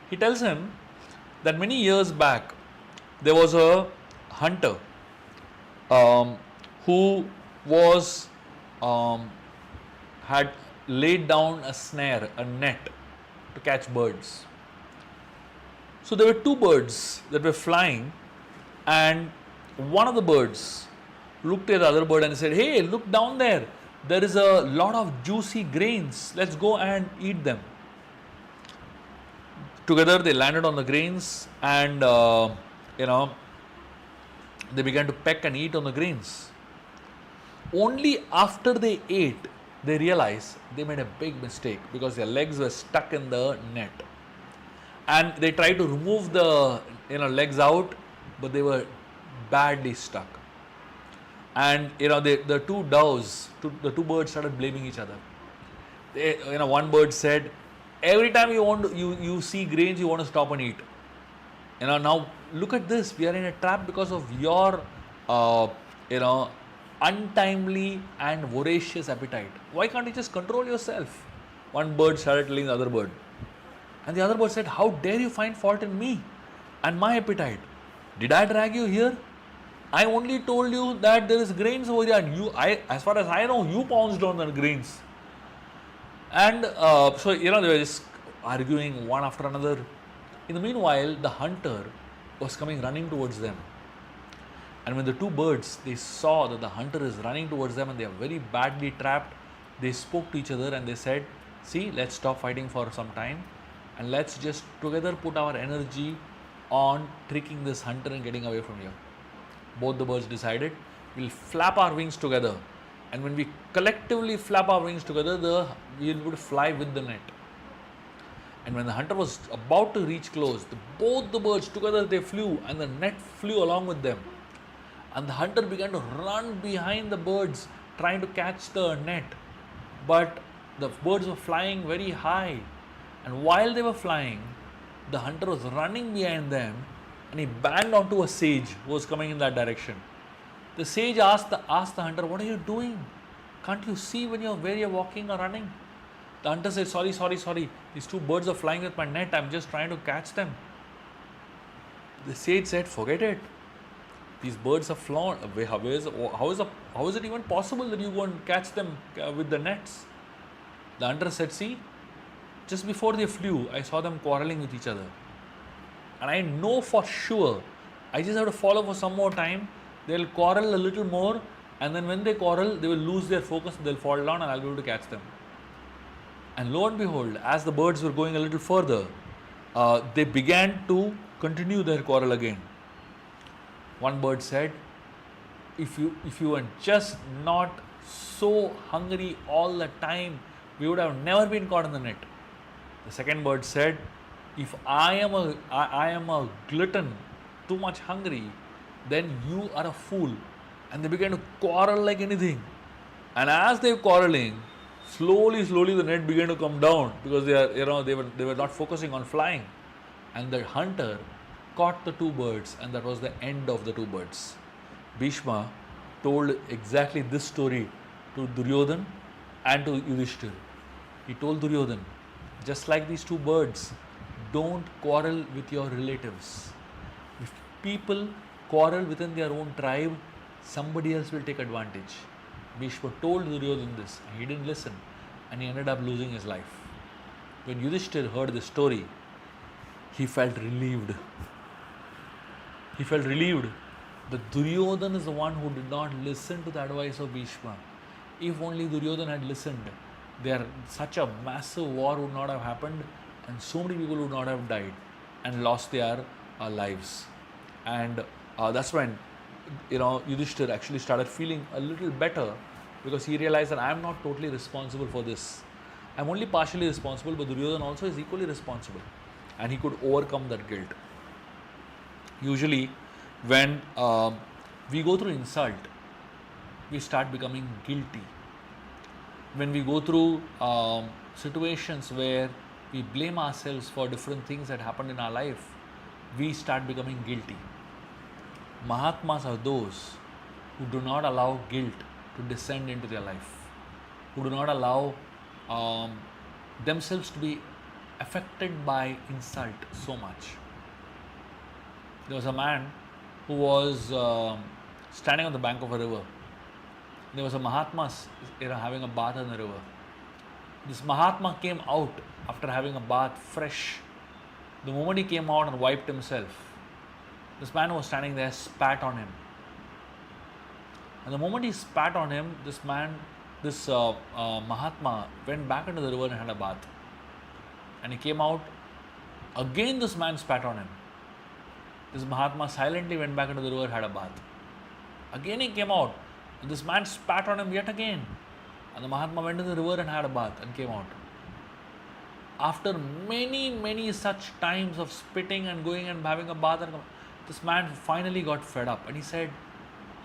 He tells him that many years back, there was a hunter who was had laid down a snare, a net, to catch birds. So there were two birds that were flying, and one of the birds looked at the other bird and said, hey, look down there. There is a lot of juicy grains. Let's go and eat them. Together they landed on the grains, and they began to peck and eat on the grains. Only after they ate, they realized they made a big mistake because their legs were stuck in the net. And they tried to remove the legs out, but they were badly stuck. And the two doves, the two birds started blaming each other. One bird said, every time you see grains, you want to stop and eat. Now look at this. We are in a trap because of your, uh, you know, untimely and voracious appetite. Why can't you just control yourself? One bird started telling the other bird, and the other bird said, how dare you find fault in me and my appetite? Did I drag you here? I only told you that there is grains over here, and as far as I know, you pounced on the grains. And so they were just arguing one after another. In the meanwhile, the hunter was coming running towards them. And when the two birds, they saw that the hunter is running towards them and they are very badly trapped, they spoke to each other and they said, see, let's stop fighting for some time and let's just together put our energy on tricking this hunter and getting away from here. Both the birds decided, we'll flap our wings together, and when we collectively flap our wings together, we would fly with the net. And when the hunter was about to reach close, both the birds together they flew, and the net flew along with them. And the hunter began to run behind the birds, trying to catch the net. But the birds were flying very high, and while they were flying, the hunter was running behind them, and he banged onto a sage who was coming in that direction. The sage asked the hunter, what are you doing? Can't you see where you're walking or running? The hunter said, sorry. These two birds are flying with my net. I'm just trying to catch them. The sage said, forget it. These birds are flown. How is it even possible that you go and catch them with the nets? The hunter said, see, just before they flew, I saw them quarreling with each other. And I know for sure, I just have to follow for some more time. They'll quarrel a little more, and then when they quarrel, they will lose their focus, they'll fall down, and I'll be able to catch them. And lo and behold, as the birds were going a little further, they began to continue their quarrel again. One bird said, if you were just not so hungry all the time, we would have never been caught in the net. The second bird said, if I am a glutton, too much hungry, then you are a fool. And they began to quarrel like anything. And as they were quarreling, slowly the net began to come down, because they were not focusing on flying. And the hunter caught the two birds, and that was the end of the two birds. Bhishma told exactly this story to Duryodhan and to Yudhishthir. He told Duryodhan, just like these two birds, don't quarrel with your relatives. If people quarrel within their own tribe, somebody else will take advantage. Bhishma told Duryodhan this, and he didn't listen, and he ended up losing his life. When Yudhishthir heard this story, he felt relieved. He felt relieved that Duryodhan is the one who did not listen to the advice of Bhishma. If only Duryodhan had listened, such a massive war would not have happened, and so many people would not have died and lost their lives. And that's when Yudhishthir actually started feeling a little better, because he realized that I am not totally responsible for this. I am only partially responsible, but Duryodhan also is equally responsible, and he could overcome that guilt. Usually, when we go through insult, we start becoming guilty. When we go through situations where we blame ourselves for different things that happened in our life, we start becoming guilty. Mahatmas are those who do not allow guilt to descend into their life, who do not allow themselves to be affected by insult so much. There was a man who was standing on the bank of a river. There was a Mahatma having a bath in the river. This Mahatma came out after having a bath fresh. The moment he came out and wiped himself, this man who was standing there spat on him. And the moment he spat on him, this Mahatma went back into the river and had a bath. And he came out, again this man spat on him. This Mahatma silently went back into the river and had a bath. Again he came out, and this man spat on him yet again. And the Mahatma went into the river and had a bath and came out. After many such times of spitting and going and having a bath, this man finally got fed up, and he said,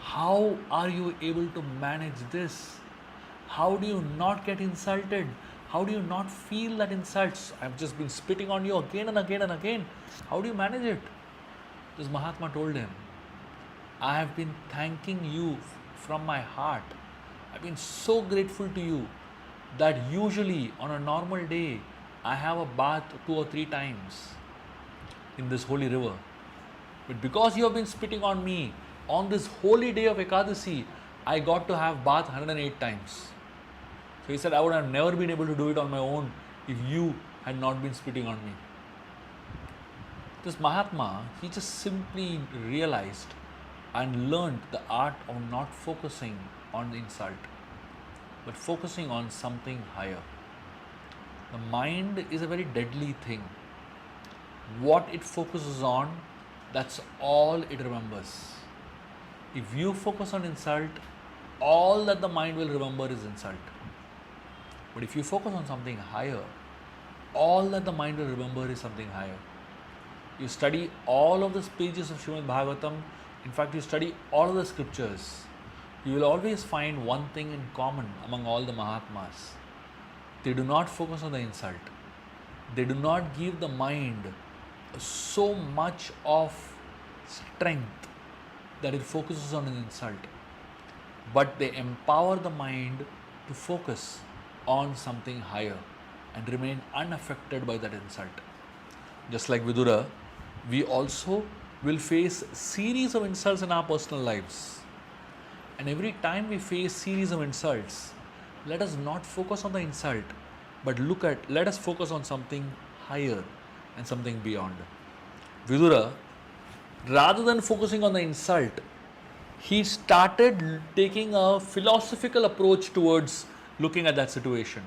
How are you able to manage this? How do you not get insulted? How do you not feel that insults? I've just been spitting on you again and again and again. How do you manage it? This Mahatma told him, I have been thanking you from my heart. I've been so grateful to you that usually on a normal day I have a bath 2 or 3 times in this holy river. But because you have been spitting on me on this holy day of Ekadasi, I got to have bath 108 times. So he said, I would have never been able to do it on my own if you had not been spitting on me. This Mahatma, he just simply realized and learned the art of not focusing on the insult, but focusing on something higher. The mind is a very deadly thing. What it focuses on, that's all it remembers. If you focus on insult, all that the mind will remember is insult. But if you focus on something higher, all that the mind will remember is something higher. You study all of the pages of Srimad Bhagavatam, in fact, you study all of the scriptures, you will always find one thing in common among all the Mahatmas. They do not focus on the insult. They do not give the mind so much of strength that it focuses on an insult, but they empower the mind to focus on something higher and remain unaffected by that insult. Just like Vidura, we also will face series of insults in our personal lives. And every time we face series of insults, let us not focus on the insult, but let us focus on something higher and something beyond. Vidura, rather than focusing on the insult, he started taking a philosophical approach towards looking at that situation.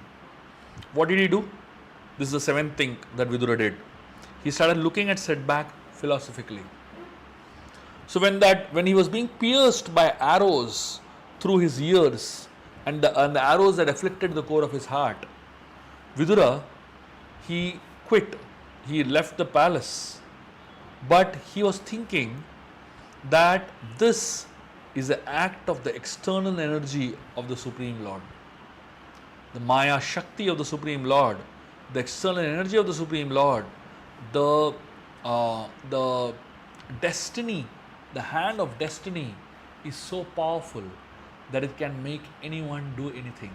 What did he do? This is the seventh thing that Vidura did. He started looking at setback philosophically. So when he was being pierced by arrows through his ears and the arrows that afflicted the core of his heart, Vidura, he quit. He left the palace. But he was thinking that this is the act of the external energy of the Supreme Lord. The Maya Shakti of the Supreme Lord, the external energy of the Supreme Lord, the destiny, the hand of destiny is so powerful that it can make anyone do anything.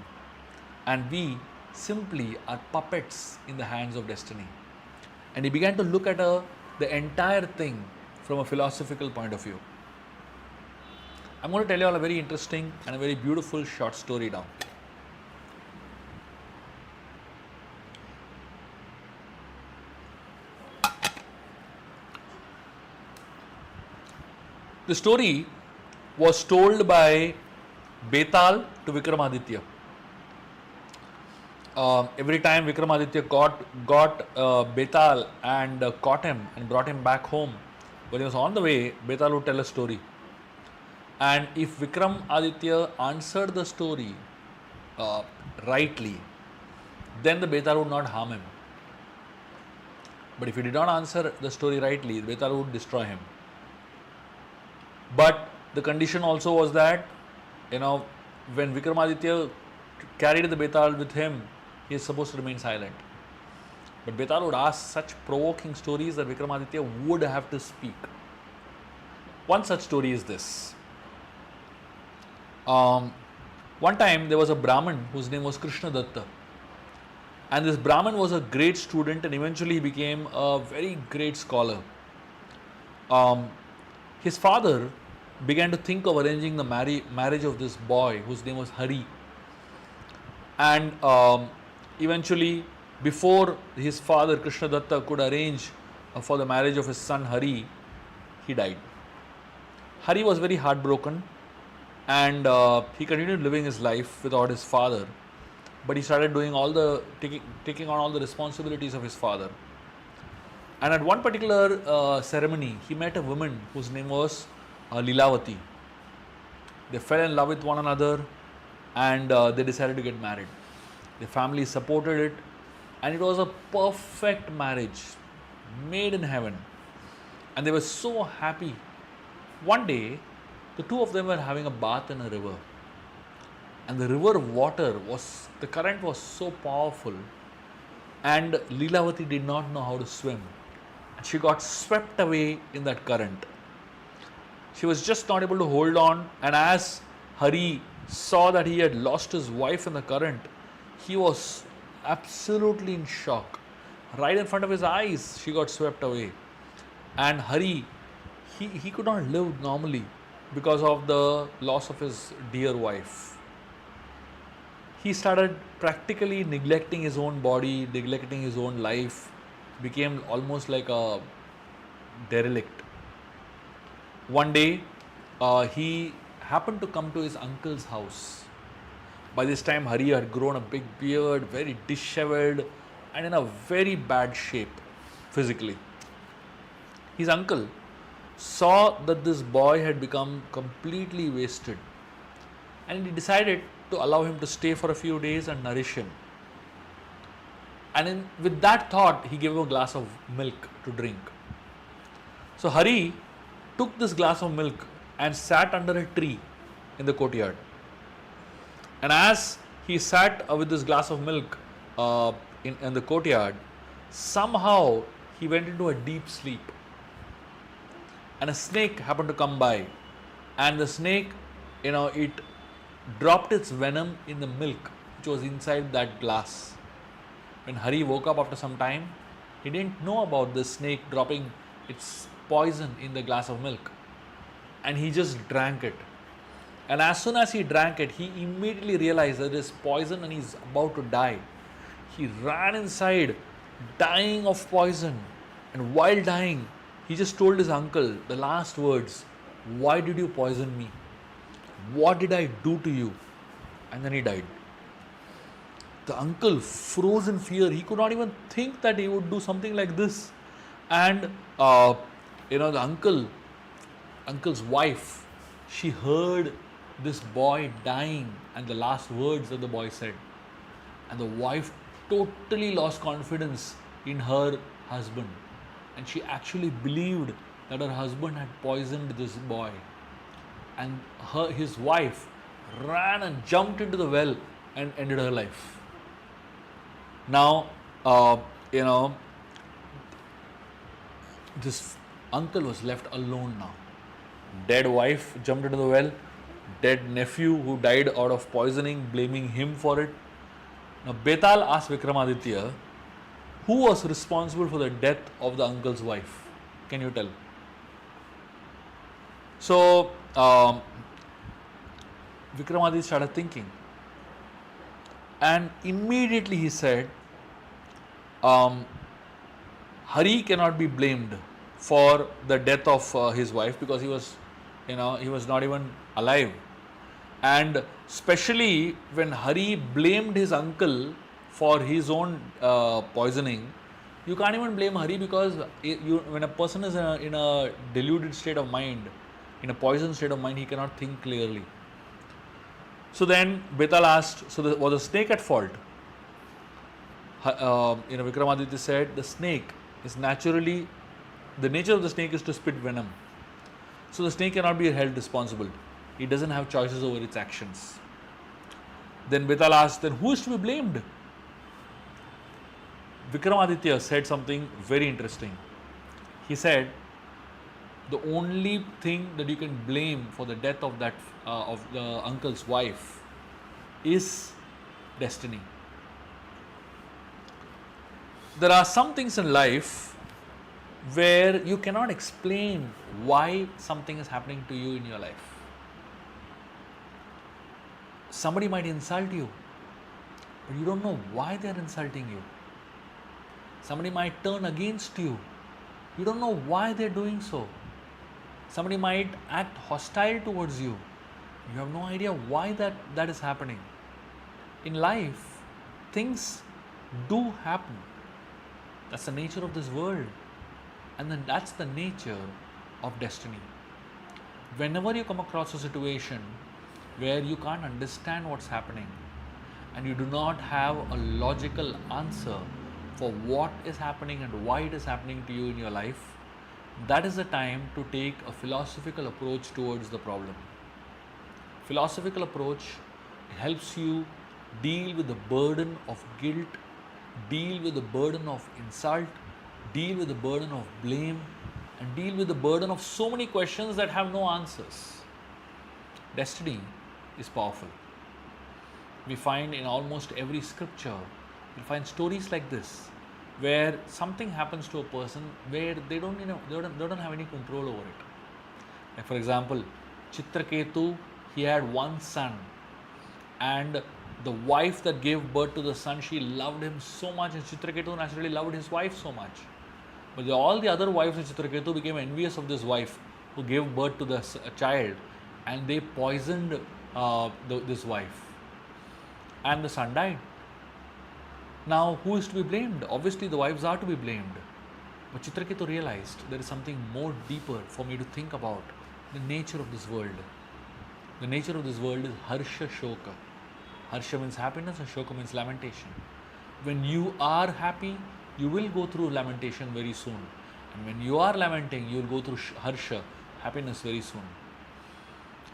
And we simply are puppets in the hands of destiny. And he began to look at the entire thing from a philosophical point of view. I'm going to tell you all a very interesting and a very beautiful short story now. The story was told by Betal to Vikramaditya. Every time Vikramaditya got Betal and caught him and brought him back home, when he was on the way, Betal would tell a story. And if Vikramaditya answered the story rightly, then the Betal would not harm him. But if he did not answer the story rightly, the Betal would destroy him. But the condition also was that, when Vikramaditya carried the Betal with him, he is supposed to remain silent. But Betal would ask such provoking stories that Vikramaditya would have to speak. One such story is this. One time there was a Brahmin whose name was Krishna Katha. And this Brahmin was a great student and eventually he became a very great scholar. His father began to think of arranging the marriage of this boy whose name was Hari. And eventually, before his father Krishna Katha could arrange for the marriage of his son Hari, he died. Hari was very heartbroken and he continued living his life without his father, but he started doing taking on all the responsibilities of his father. And at one particular ceremony, he met a woman whose name was Lilavati. They fell in love with one another and they decided to get married. The family supported it and it was a perfect marriage made in heaven. And they were so happy. One day, The two of them were having a bath in a river, and the river water was, the current was so powerful, and Leelavati did not know how to swim. She got swept away in that current. She was just not able to hold on, and as Hari saw that he had lost his wife in the current, he was absolutely in shock. Right in front of his eyes, she got swept away. And Hari, he could not live normally because of the loss of his dear wife. He started practically neglecting his own body, neglecting his own life, became almost like a derelict. One day, he happened to come to his uncle's house. By this time, Hari had grown a big beard, very disheveled, and in a very bad shape physically. His uncle saw that this boy had become completely wasted, and he decided to allow him to stay for a few days and nourish him. And with that thought, he gave him a glass of milk to drink. So Hari took this glass of milk and sat under a tree in the courtyard. And as he sat with this glass of milk in the courtyard, somehow he went into a deep sleep. And a snake happened to come by, and the snake, it dropped its venom in the milk which was inside that glass. When Hari woke up after some time, he didn't know about the snake dropping its poison in the glass of milk, and he just drank it. And as soon as he drank it, he immediately realized that it is poison and he's about to die. He ran inside, dying of poison, and while dying, he just told his uncle the last words, "Why did you poison me? What did I do to you?" And then he died. The uncle froze in fear. He could not even think that he would do something like this. And the uncle's wife, she heard this boy dying and the last words that the boy said. And the wife totally lost confidence in her husband. And she actually believed that her husband had poisoned this boy. And his wife ran and jumped into the well and ended her life. Now, this uncle was left alone now. Dead wife jumped into the well, dead nephew who died out of poisoning, blaming him for it. Now, Betal asked Vikramaditya, who was responsible for the death of the uncle's wife? Can you tell? So, Vikramaditya started thinking. And immediately he said, Hari cannot be blamed for the death of his wife because he was not even alive. And especially when Hari blamed his uncle for his own poisoning, you can't even blame Hari because when a person is in a deluded state of mind, in a poisoned state of mind, he cannot think clearly. So then Betal asked, so was the snake at fault? Vikramaditya said the snake is naturally, the nature of the snake is to spit venom. So the snake cannot be held responsible. It doesn't have choices over its actions. Then Betal asked, then who is to be blamed? Vikramaditya said something very interesting. He said, the only thing that you can blame for the death of the uncle's wife is destiny. There are some things in life where you cannot explain why something is happening to you in your life. Somebody might insult you, but you don't know why they are insulting you. Somebody might turn against you. You don't know why they are doing so. Somebody might act hostile towards you. You have no idea why that is happening. In life, things do happen. That's the nature of this world. And then that's the nature of destiny. Whenever you come across a situation where you can't understand what's happening and you do not have a logical answer for what is happening and why it is happening to you in your life, that is the time to take a philosophical approach towards the problem. Philosophical approach helps you deal with the burden of guilt, deal with the burden of insult, deal with the burden of blame, and deal with the burden of so many questions that have no answers. Destiny is powerful. We find in almost every scripture, you'll find stories like this, where something happens to a person where they don't have any control over it. Like for example, Chitraketu, he had one son, and the wife that gave birth to the son, she loved him so much, and Chitraketu naturally loved his wife so much. But all the other wives of Chitraketu became envious of this wife who gave birth to the child, and they poisoned this wife, and the son died. Now, who is to be blamed? Obviously, the wives are to be blamed. But Chitraketu realized there is something more deeper for me to think about, the nature of this world. The nature of this world is Harsha Shoka. Harsha means happiness and Shoka means lamentation. When you are happy, you will go through lamentation very soon. And when you are lamenting, you will go through Harsha, happiness very soon.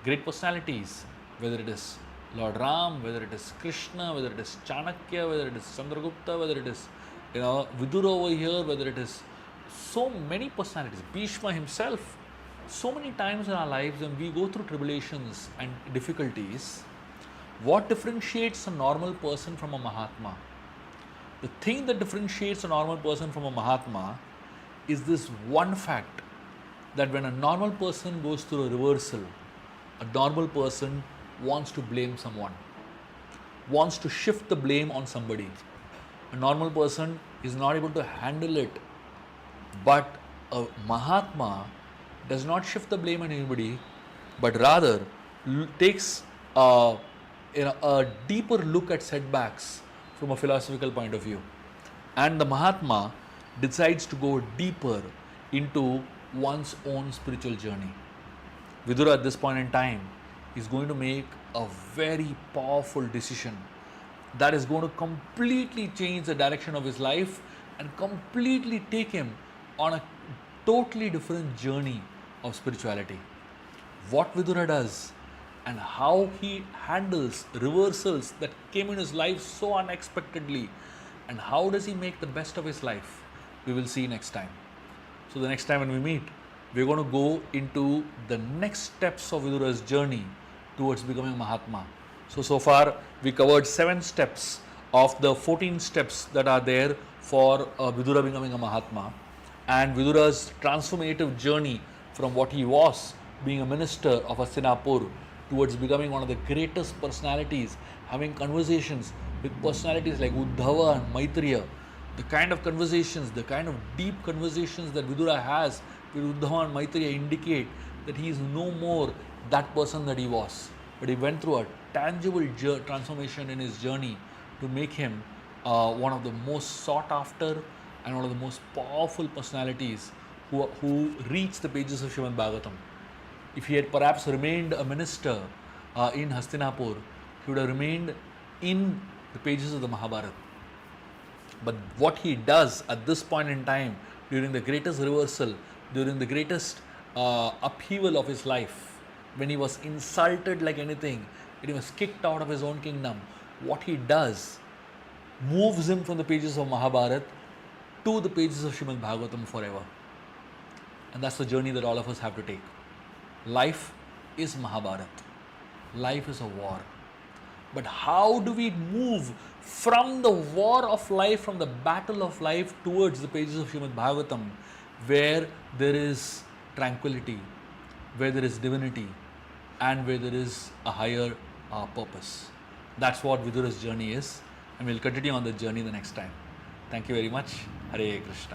Great personalities, whether it is Lord Ram, whether it is Krishna, whether it is Chanakya, whether it is Chandragupta, whether it is Vidura over here, whether it is so many personalities, Bhishma himself. So many times in our lives when we go through tribulations and difficulties, what differentiates a normal person from a Mahatma? The thing that differentiates a normal person from a Mahatma is this one fact, that when a normal person goes through a reversal, a normal person wants to blame someone, wants to shift the blame on somebody. A normal person is not able to handle it, but a Mahatma does not shift the blame on anybody, but rather takes a deeper look at setbacks from a philosophical point of view. And the Mahatma decides to go deeper into one's own spiritual journey. Vidura at this point in time is going to make a very powerful decision that is going to completely change the direction of his life and completely take him on a totally different journey of spirituality. What Vidura does and how he handles reversals that came in his life so unexpectedly, and how does he make the best of his life, we will see next time. So the next time when we meet, we're going to go into the next steps of Vidura's journey towards becoming Mahatma. So far we covered 7 steps of the 14 steps that are there for Vidura becoming a Mahatma, and Vidura's transformative journey from what he was, being a minister of Hastinapur, towards becoming one of the greatest personalities, having conversations with personalities like Uddhava and Maitreya. The kind of conversations, the kind of deep conversations that Vidura has with Uddhava and Maitreya indicate that he is no more that person that he was. But he went through a tangible transformation in his journey to make him one of the most sought after and one of the most powerful personalities who reached the pages of Srimad Bhagavatam. If he had perhaps remained a minister in Hastinapur, he would have remained in the pages of the Mahabharata. But what he does at this point in time, during the greatest reversal, during the greatest upheaval of his life, when he was insulted like anything, when he was kicked out of his own kingdom, what he does moves him from the pages of Mahabharata to the pages of Srimad Bhagavatam forever. And that's the journey that all of us have to take. Life is Mahabharata. Life is a war. But how do we move from the war of life, from the battle of life, towards the pages of Srimad Bhagavatam, where there is tranquility, where there is divinity, and where there is a higher purpose? That's what Vidura's journey is, and we'll continue on the journey the next time. Thank you very much. Hare Krishna.